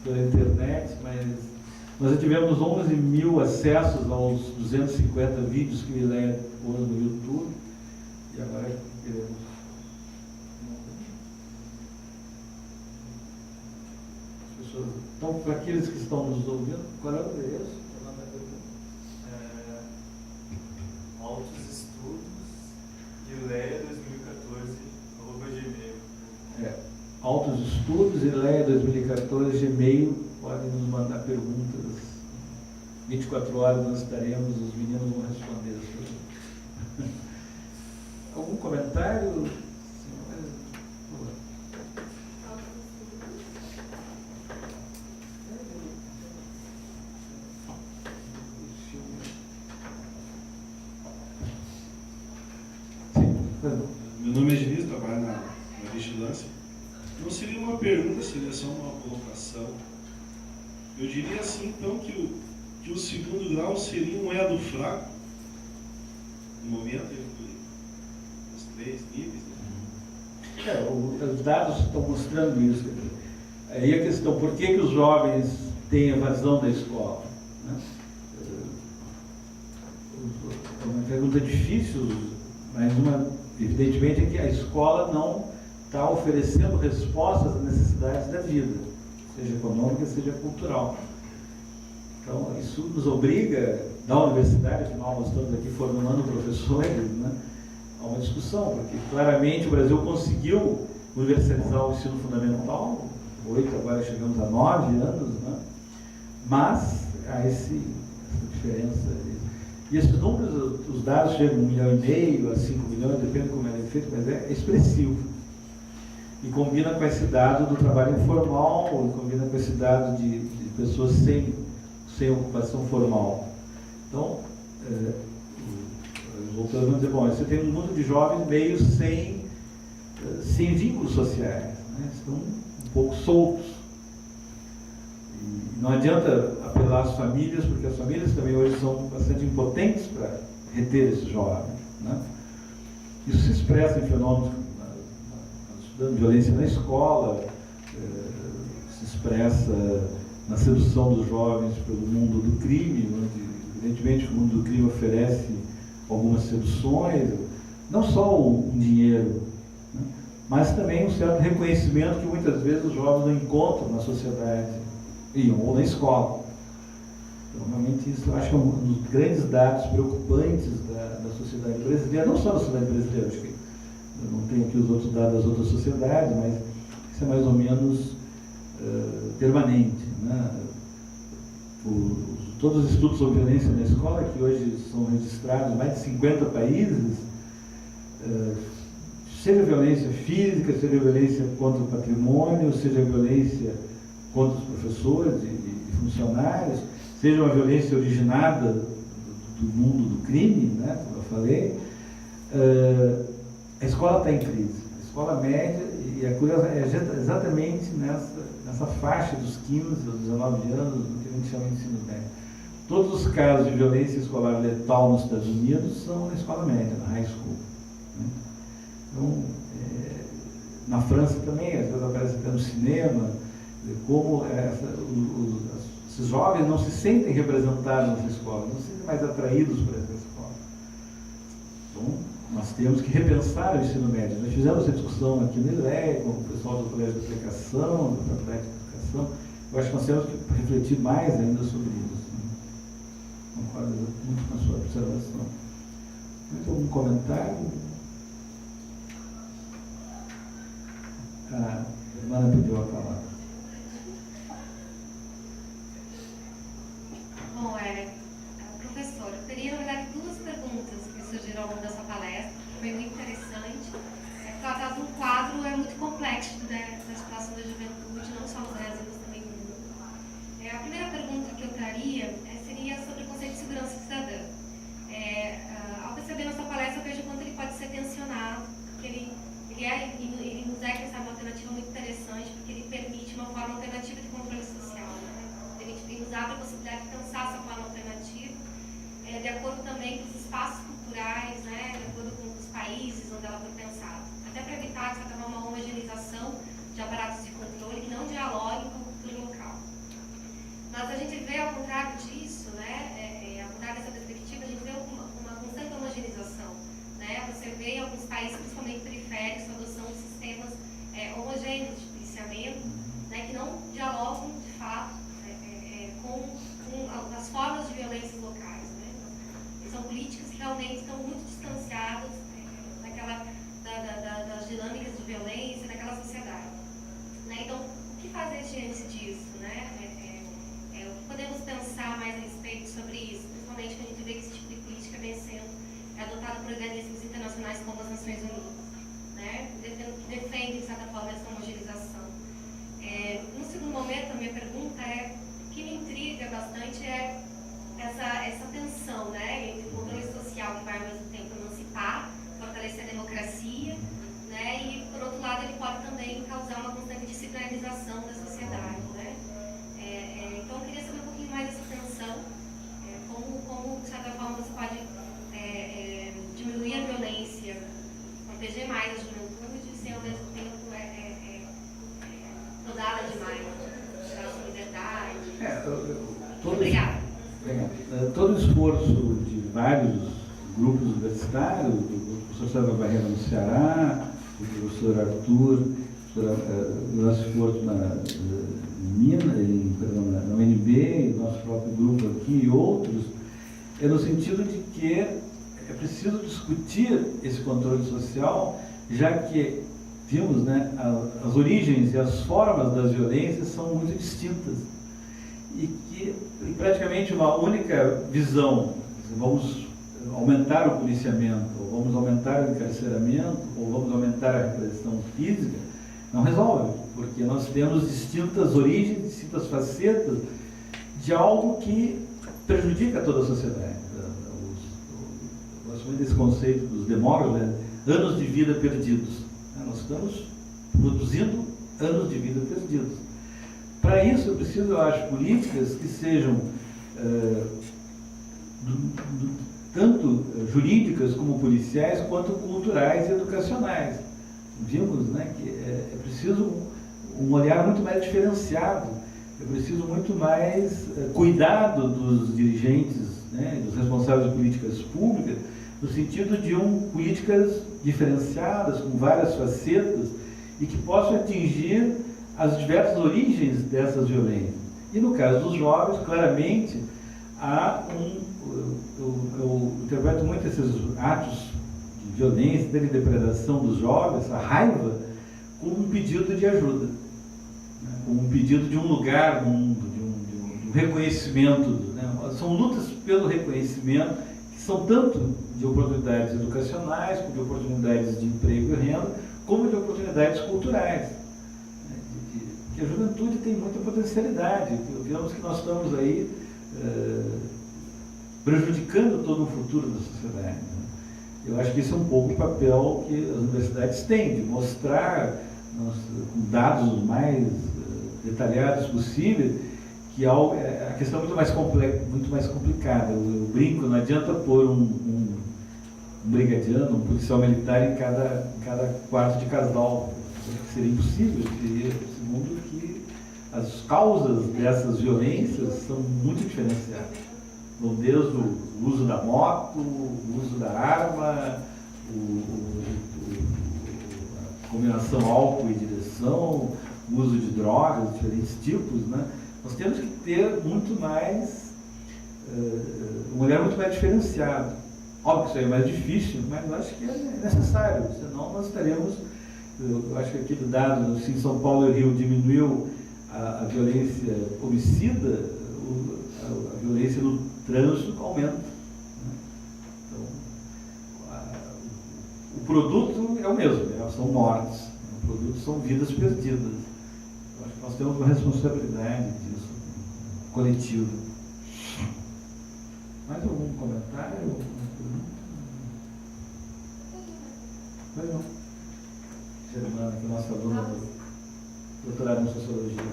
pela internet, mas nós já tivemos 11 mil acessos aos 250 vídeos que o Ileia pôs no YouTube, e agora queremos. As pessoas. Então, para aqueles que estão nos ouvindo, qual é o endereço? Altos Estudos, ileia2014@gmail. Altos Estudos, ileia2014, Gmail, podem nos mandar perguntas. 24 horas nós estaremos, os meninos vão responder as perguntas. Algum comentário? Meu nome é Diniz, trabalho na vigilância. Não seria uma pergunta, seria só uma colocação. Eu diria assim, então, que o segundo grau seria um elo fraco, no momento, entre os 3 níveis. Os dados estão mostrando isso. Aí a questão, por que os jovens têm evasão da escola? Né? É uma pergunta difícil, mas evidentemente é que a escola não está oferecendo respostas às necessidades da vida, seja econômica, seja cultural. Então, isso nos obriga, da universidade, afinal nós estamos aqui formando professores, né, a uma discussão, porque claramente o Brasil conseguiu universalizar o ensino fundamental, 8, agora chegamos a 9 anos, né, mas há essa diferença. E esses números, os dados chegam a 1,5 milhão, a 5 milhões, depende como é feito, mas é expressivo. E combina com esse dado do trabalho informal, ou combina com esse dado de pessoas sem ocupação formal. Então, os autores vão dizer, bom, você tem um mundo de jovens meio sem vínculos sociais, né? Estão um pouco soltos. E não adianta apelar às famílias, porque as famílias também hoje são bastante impotentes para reter esses jovens, né? Isso se expressa em fenômenos estudando violência na escola, se expressa na sedução dos jovens pelo mundo do crime, onde, evidentemente, o mundo do crime oferece algumas seduções, não só um dinheiro, né, mas também um certo reconhecimento que muitas vezes os jovens não encontram na sociedade ou na escola. Então, realmente, isso eu acho que é um dos grandes dados preocupantes da sociedade brasileira, não só da sociedade brasileira, acho que eu não tenho aqui os outros dados das outras sociedades, mas isso é mais ou menos permanente, né? Todos os estudos sobre violência na escola, que hoje são registrados em mais de 50 países, seja violência física, seja violência contra o patrimônio, seja violência contra os professores e funcionários, seja uma violência originada do mundo do crime, né, como eu falei, a escola está em crise. A escola média, e a coisa é exatamente nessa faixa dos 15 aos 19 anos, do que a gente chama de ensino médio. Todos os casos de violência escolar letal nos Estados Unidos são na escola média, na high school, né? Então, na França também, às vezes aparece até no cinema, como esses jovens não se sentem representados nessa escola, não se sentem mais atraídos por essa escola. Então, nós temos que repensar o ensino médio. Nós fizemos essa discussão aqui no ILE, com o pessoal do Colégio de Aplicação, da Faculdade de Educação. Eu acho que nós temos que refletir mais ainda sobre isso. Concordo muito com a sua observação. Mais algum comentário? A irmã pediu a palavra. Bom, professor, eu teria, na verdade, duas perguntas que surgiram ao longo da sua palestra, que foi muito interessante. Tratar de um quadro muito complexo da situação da juventude, não só no Brasil, mas também no mundo. A primeira pergunta que eu traria seria sobre o conceito de segurança cidadã. Ao perceber na sua palestra, eu vejo o quanto ele pode ser tensionado, porque ele nos é, quem sabe, uma alternativa muito interessante, porque ele permite uma forma alternativa de controle social. Ele nos abre a possibilidade de pensar essa forma alternativa, de acordo também com os espaços culturais, de acordo com os países onde ela foi pensada. Até para evitar, de certa forma, uma homogeneização de aparatos de controle que não dialoguem com a cultura local. Mas a gente vê, ao contrário disso, ao contrário dessa perspectiva, a gente vê uma constante homogeneização. Você vê em alguns países, principalmente periféricos, a adoção de sistemas homogêneos de policiamento, que não dialogam, de fato, com as formas de violência locais. São políticas que realmente estão muito distanciadas das dinâmicas de violência daquela sociedade. Então, o que fazer diante disso? O que podemos pensar mais a respeito sobre isso? Principalmente quando a gente vê que esse tipo de política vem sendo adotado por organismos internacionais como as Nações Unidas, que defendem, de certa forma, essa homogeneização. No segundo momento, a minha pergunta o que me intriga bastante é essa tensão, entre o controle social que vai ao mesmo tempo emancipar, fortalecer a democracia, e por outro lado ele pode também causar uma constante disciplinarização da sociedade, então eu queria saber um pouquinho mais dessa tensão, como de certa forma você pode diminuir a violência, proteger mais a juventude, sem ao mesmo tempo rodá-la demais, dar sua liberdade. Obrigada. Todo esforço de vários grupos universitários, do professor Sérgio Barreira no Ceará, do professor Arthur, o nosso esforço na UNB, nosso próprio grupo aqui e outros, no sentido de que é preciso discutir esse controle social, já que vimos, as origens e as formas das violências são muito distintas. E que praticamente uma única visão, vamos aumentar o policiamento, ou vamos aumentar o encarceramento, ou vamos aumentar a repressão física, não resolve, porque nós temos distintas origens, distintas facetas de algo que prejudica toda a sociedade. Eu gosto muito desse conceito dos demógrafos, anos de vida perdidos. Nós estamos produzindo anos de vida perdidos. Para isso, eu preciso, eu acho, políticas que sejam tanto jurídicas como policiais, quanto culturais e educacionais. Vimos que é preciso um olhar muito mais diferenciado, é preciso muito mais cuidado dos dirigentes, dos responsáveis de políticas públicas, no sentido de políticas diferenciadas, com várias facetas, e que possam atingir as diversas origens dessas violências. E no caso dos jovens, claramente, eu interpreto muito esses atos de violência, de depredação dos jovens, a raiva, como um pedido de ajuda, como um pedido de um lugar no mundo, de um reconhecimento. São lutas pelo reconhecimento, que são tanto de oportunidades educacionais, como de oportunidades de emprego e renda, como de oportunidades culturais. Que a juventude tem muita potencialidade. Vemos que nós estamos aí prejudicando todo o futuro da sociedade. Eu acho que esse é um pouco o papel que as universidades têm, de mostrar, com dados os mais detalhados possíveis, que a questão é muito mais complicada. Eu brinco, não adianta pôr um brigadiano, um policial militar em cada quarto de casal. Seria impossível, segundo que as causas dessas violências são muito diferenciadas. Desde o uso da moto, o uso da arma, a combinação álcool e direção, o uso de drogas, diferentes tipos, né? Nós temos que ter muito mais, um olhar muito mais diferenciado. Óbvio que isso aí é mais difícil, mas eu acho que é necessário, senão nós estaremos, eu acho que aqui do dado, assim, São Paulo e Rio diminuiu a violência homicida, a violência no trânsito aumenta. Né? Então, o produto é o mesmo, né? São mortes, o produto são vidas perdidas. Eu acho que nós temos uma responsabilidade disso, coletiva. Mais algum comentário? Pois não. Germana, que é nossa aluna do doutorado em Sociologia.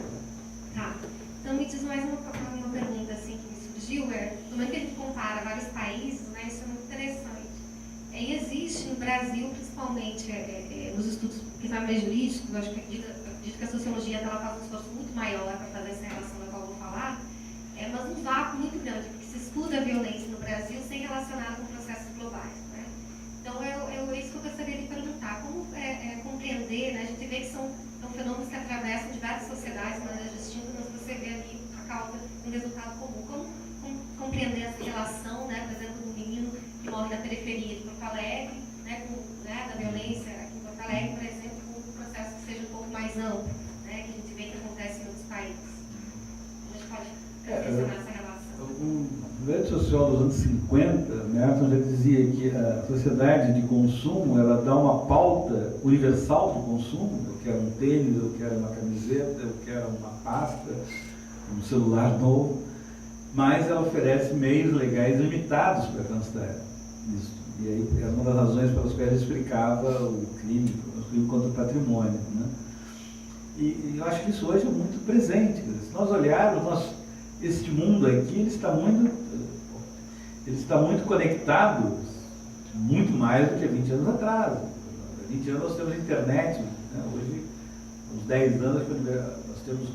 Tá. Então me diz mais uma pergunta assim, que me surgiu, no momento que a gente compara vários países, né, isso é muito interessante. E existe no Brasil, principalmente nos estudos que são mais jurídicos, eu acho que acredito que a sociologia ela faz um esforço muito maior para fazer essa relação da qual eu vou falar, mas um vácuo muito grande, porque se estuda a violência no Brasil sem relacionar com processos globais. Né? Então é isso que eu gostaria de perguntar, como compreender, né? A gente vê que são fenômenos que atravessam diversas sociedades de maneiras distintas, mas você vê ali a causa, um resultado comum. Como compreender essa relação, né, por exemplo, do menino que morre na periferia de Porto Alegre, né, da violência aqui em Porto Alegre, por exemplo, com um processo que seja um pouco mais amplo, né, que a gente vê que acontece em outros países. A gente pode mencionar essa relação. Um grande sociólogo dos anos 50, Merton, já dizia que a sociedade de consumo ela dá uma pauta universal de consumo. Eu quero um tênis, eu quero uma camiseta, eu quero uma pasta, um celular novo, mas ela oferece meios legais limitados para alcançar isso. E aí é uma das razões pelas quais ele explicava o crime contra o patrimônio. Né? E eu acho que isso hoje é muito presente. Se nós olharmos, este mundo aqui ele está muito conectado, muito mais do que há 20 anos atrás. Há 20 anos nós temos internet, né? Hoje, uns 10 anos, nós temos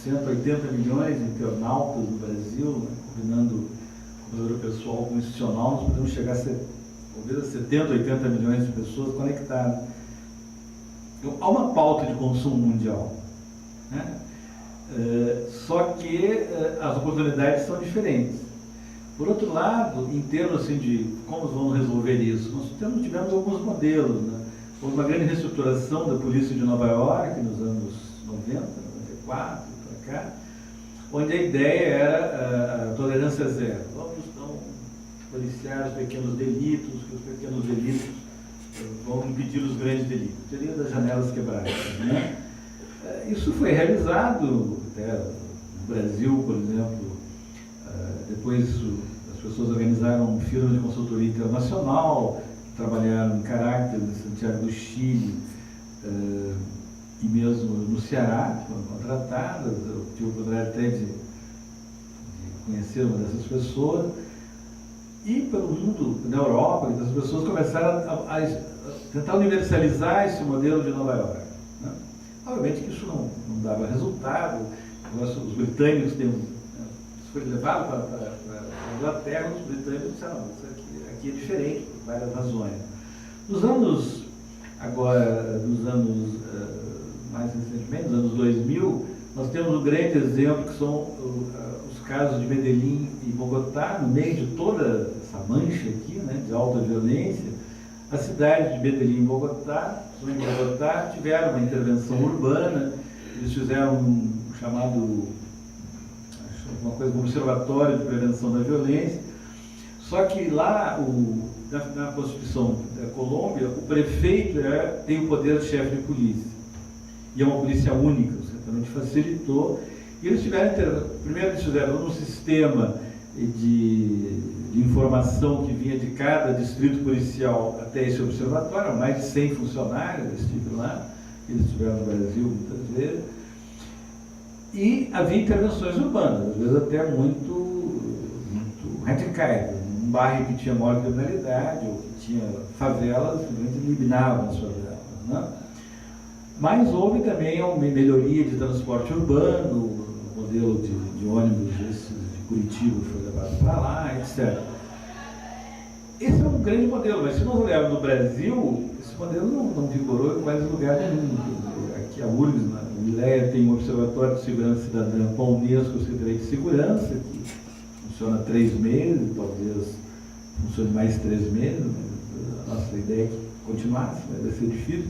60, 80 milhões de internautas no Brasil, né? Combinando computador pessoal com institucional, nós podemos chegar talvez a 70, 80 milhões de pessoas conectadas. Então, há uma pauta de consumo mundial. Né? Só que as oportunidades são diferentes. Por outro lado, em termos assim, de como vamos resolver isso, nós tivemos alguns modelos. Né? Houve uma grande reestruturação da polícia de Nova York nos anos 90, 94, para cá, onde a ideia era a tolerância zero. Vamos então policiar os pequenos delitos, que os pequenos delitos vão impedir os grandes delitos. Teoria das janelas quebradas. Né? Isso foi realizado até no Brasil, por exemplo. Depois as pessoas organizaram firmas de consultoria internacional, trabalharam em Caracas, em Santiago do Chile, e mesmo no Ceará, que foram contratadas. Eu tive o oportunidade até de conhecer uma dessas pessoas. E pelo mundo, na Europa, as pessoas começaram a tentar universalizar esse modelo de Nova York. Né? Obviamente que isso não dava resultado. Os britânicos isso foi levado para a Inglaterra, os britânicos disseram, não, isso aqui é diferente, por várias razões. Nos anos mais recentemente, nos anos 2000, nós temos um grande exemplo que são os casos de Medellín e Bogotá, no meio de toda essa mancha aqui, né, de alta violência. A cidade de Medellín e Bogotá tiveram uma intervenção urbana, eles fizeram um chamado, uma coisa, um observatório de prevenção da violência, só que lá, na Constituição da Colômbia, o prefeito tem o poder de chefe de polícia, e é uma polícia única, certamente facilitou, e eles primeiro eles fizeram um sistema de informação que vinha de cada distrito policial até esse observatório, mais de 100 funcionários, eu estive lá, eles estiveram no Brasil muitas vezes, e havia intervenções urbanas, às vezes até muito radicais. Um bairro que tinha maior criminalidade, ou que tinha favelas, simplesmente eliminavam as favelas. Né? Mas houve também uma melhoria de transporte urbano, o modelo de ônibus de Curitiba foi levado para lá, etc. esse é um grande modelo, mas se nós olharmos no Brasil, esse modelo não vigorou em quase lugar nenhum. Aqui a URGS, na ILEA, tem um Observatório de Segurança Cidadã com a Unesco, o Secretaria de Segurança, que funciona 3 meses, talvez funcione mais 3 meses, mas a nossa ideia é que continuasse, mas vai ser difícil.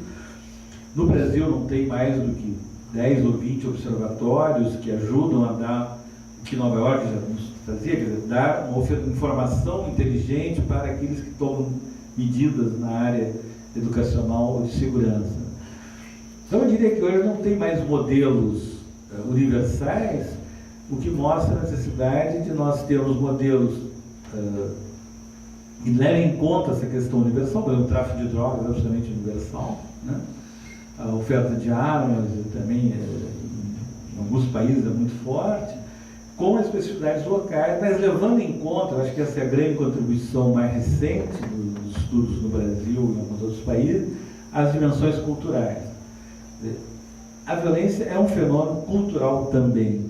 No Brasil não tem mais do que 10 ou 20 observatórios que ajudam a dar o que Nova York já nos fazia, quer dizer, dar uma informação inteligente para aqueles que tomam medidas na área educacional ou de segurança. Então eu diria que hoje não tem mais modelos universais, o que mostra a necessidade de nós termos modelos que levem em conta essa questão universal. Por exemplo, o tráfico de drogas é absolutamente universal, né? A oferta de armas também, em alguns países, é muito forte, com especificidades locais, mas levando em conta, eu acho que essa é a grande contribuição mais recente dos estudos no Brasil e em alguns outros países, as dimensões culturais. A violência é um fenômeno cultural também.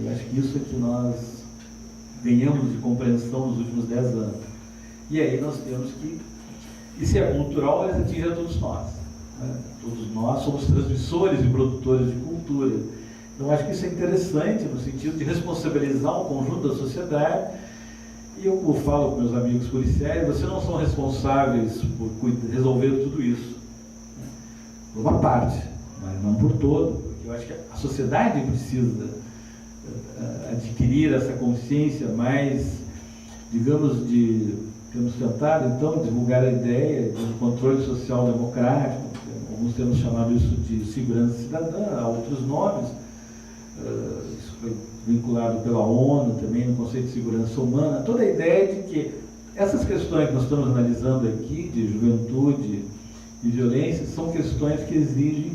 Eu acho que isso é que nós ganhamos de compreensão nos últimos 10 anos. E aí nós temos que, e se é cultural, eles atingem a todos nós. Né? Todos nós somos transmissores e produtores de cultura. Então acho que isso é interessante no sentido de responsabilizar um conjunto da sociedade. E eu falo com meus amigos policiais, vocês não são responsáveis por resolver tudo isso. Por uma parte, mas não por todo, porque eu acho que a sociedade precisa adquirir essa consciência mais, digamos, temos tentado então divulgar a ideia de um controle social democrático, alguns temos chamado isso de segurança cidadã, há outros nomes, isso foi vinculado pela ONU também no conceito de segurança humana, toda a ideia de que essas questões que nós estamos analisando aqui, de juventude e violência, são questões que exigem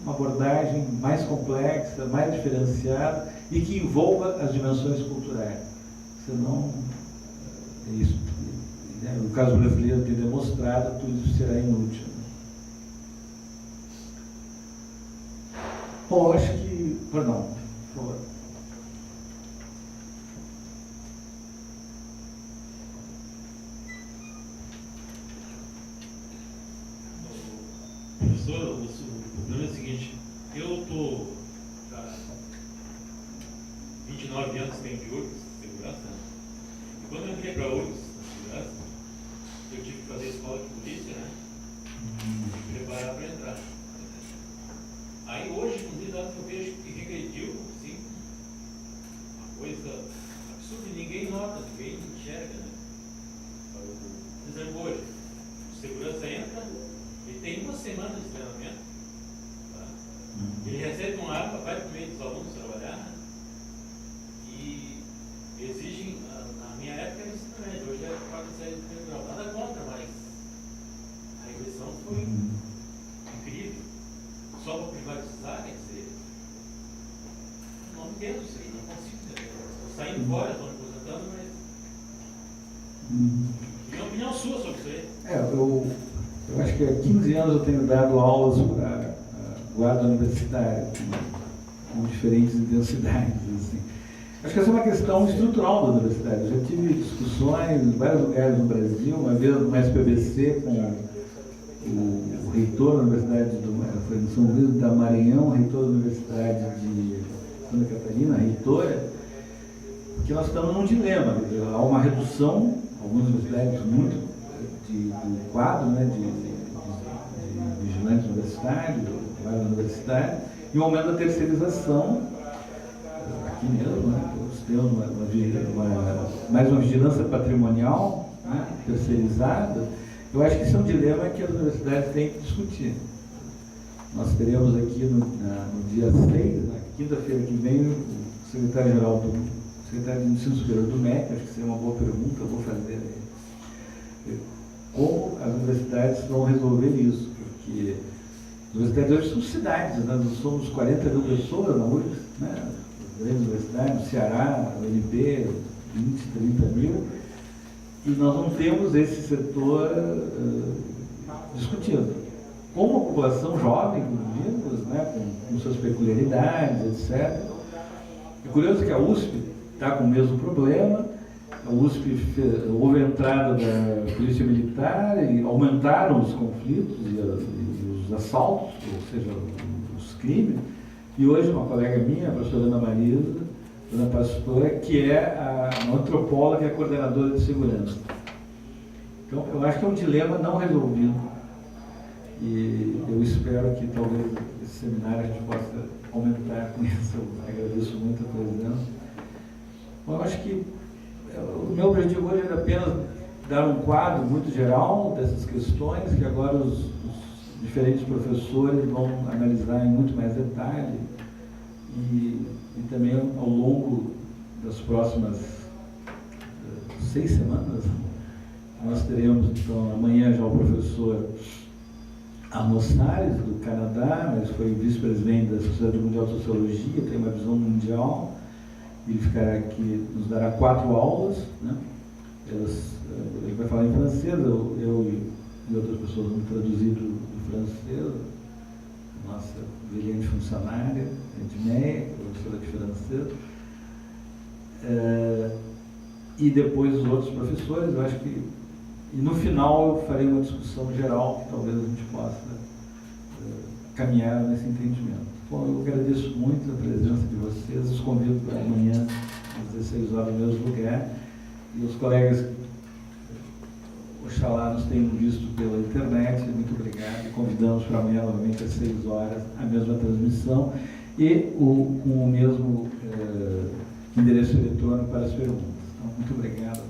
uma abordagem mais complexa, mais diferenciada e que envolva as dimensões culturais. Senão, é isso. No caso brasileiro tem demonstrado, tudo isso será inútil. Bom, acho que... Perdão, por favor. Professor, o problema é o seguinte, eu estou há 29 anos tenho de URGS, segurança, né? E quando eu entrei para a URGS, segurança, eu tive que fazer escola de polícia, né? Me preparar para entrar. Aí hoje, com os dados que eu vejo que regrediu, assim, uma coisa absurda, ninguém nota, ninguém enxerga, né? Por exemplo, hoje, o segurança entra, ele tem 1 semana de treinamento, tá? Ele recebe uma arma, vai para o meio dos alunos trabalhar, né? E exigem, na minha época era ensino médio, hoje é 4 séries de primeiro grau, nada contra, mas a regressão foi incrível. Só para privatizar, quer dizer, não entendo isso aí, não consigo entender. Estou saindo fora, estou me aposentando, mas minha opinião sua sobre isso aí. Eu acho que há 15 anos eu tenho dado aulas para a guarda universitária, com diferentes intensidades. Assim. Acho que essa é uma questão estrutural da universidade. Eu já tive discussões em vários lugares no Brasil, uma vez no SPBC com o reitor da Universidade foi no São Luís da Maranhão, reitor da Universidade de Santa Catarina, reitora, porque nós estamos num dilema. Há uma redução, algumas universidades muito, do quadro, né, de vigilante universitário, do quadro universitário, e o aumento da terceirização, aqui mesmo, né, nós temos mais uma vigilância patrimonial, né, terceirizada. Eu acho que isso é um dilema que as universidades têm que discutir. Nós teremos aqui no dia 6, na quinta-feira que vem, o secretário-geral secretário de Ensino Superior do MEC, acho que seria uma boa pergunta, eu vou fazer aí. Como as universidades vão resolver isso? Porque as universidades hoje são cidades, né? Nós somos 40 mil pessoas na URGS, né? As grandes universidades, no Ceará, no UNB, 20, 30 mil. E nós não temos esse setor discutido. Com uma população jovem, né, com suas peculiaridades, etc. É curioso que a USP está com o mesmo problema. a USP houve a entrada da Polícia Militar e aumentaram os conflitos e os assaltos, ou seja, os crimes. E hoje uma colega minha, a professora Ana Marisa, Dona Pastora, que é uma antropóloga e a coordenadora de segurança. Então, eu acho que é um dilema não resolvido. E eu espero que talvez esse seminário a gente possa aumentar com isso. Eu agradeço muito a presença. Bom, eu acho que o meu objetivo hoje era apenas dar um quadro muito geral dessas questões, que agora os diferentes professores vão analisar em muito mais detalhe. E também ao longo das próximas 6 semanas, nós teremos, então, amanhã já o professor Amos Salles, do Canadá, mas foi vice-presidente da Sociedade Mundial de Sociologia, tem uma visão mundial. Ele ficará aqui, nos dará 4 aulas, né? Ele vai falar em francês, eu e outras pessoas vamos traduzir do francês. Nossa brilhante funcionária, Edmeia, professora de francês. E depois os outros professores, eu acho que... E no final eu farei uma discussão geral, que talvez a gente possa caminhar nesse entendimento. Bom, eu agradeço muito a presença de vocês, os convido para amanhã, às 16 horas, no mesmo lugar. E os colegas, oxalá, nos tenham visto pela internet, muito obrigado. E convidamos para amanhã, novamente, às 6 horas, a mesma transmissão e com o mesmo endereço eletrônico para as perguntas. Então, muito obrigado.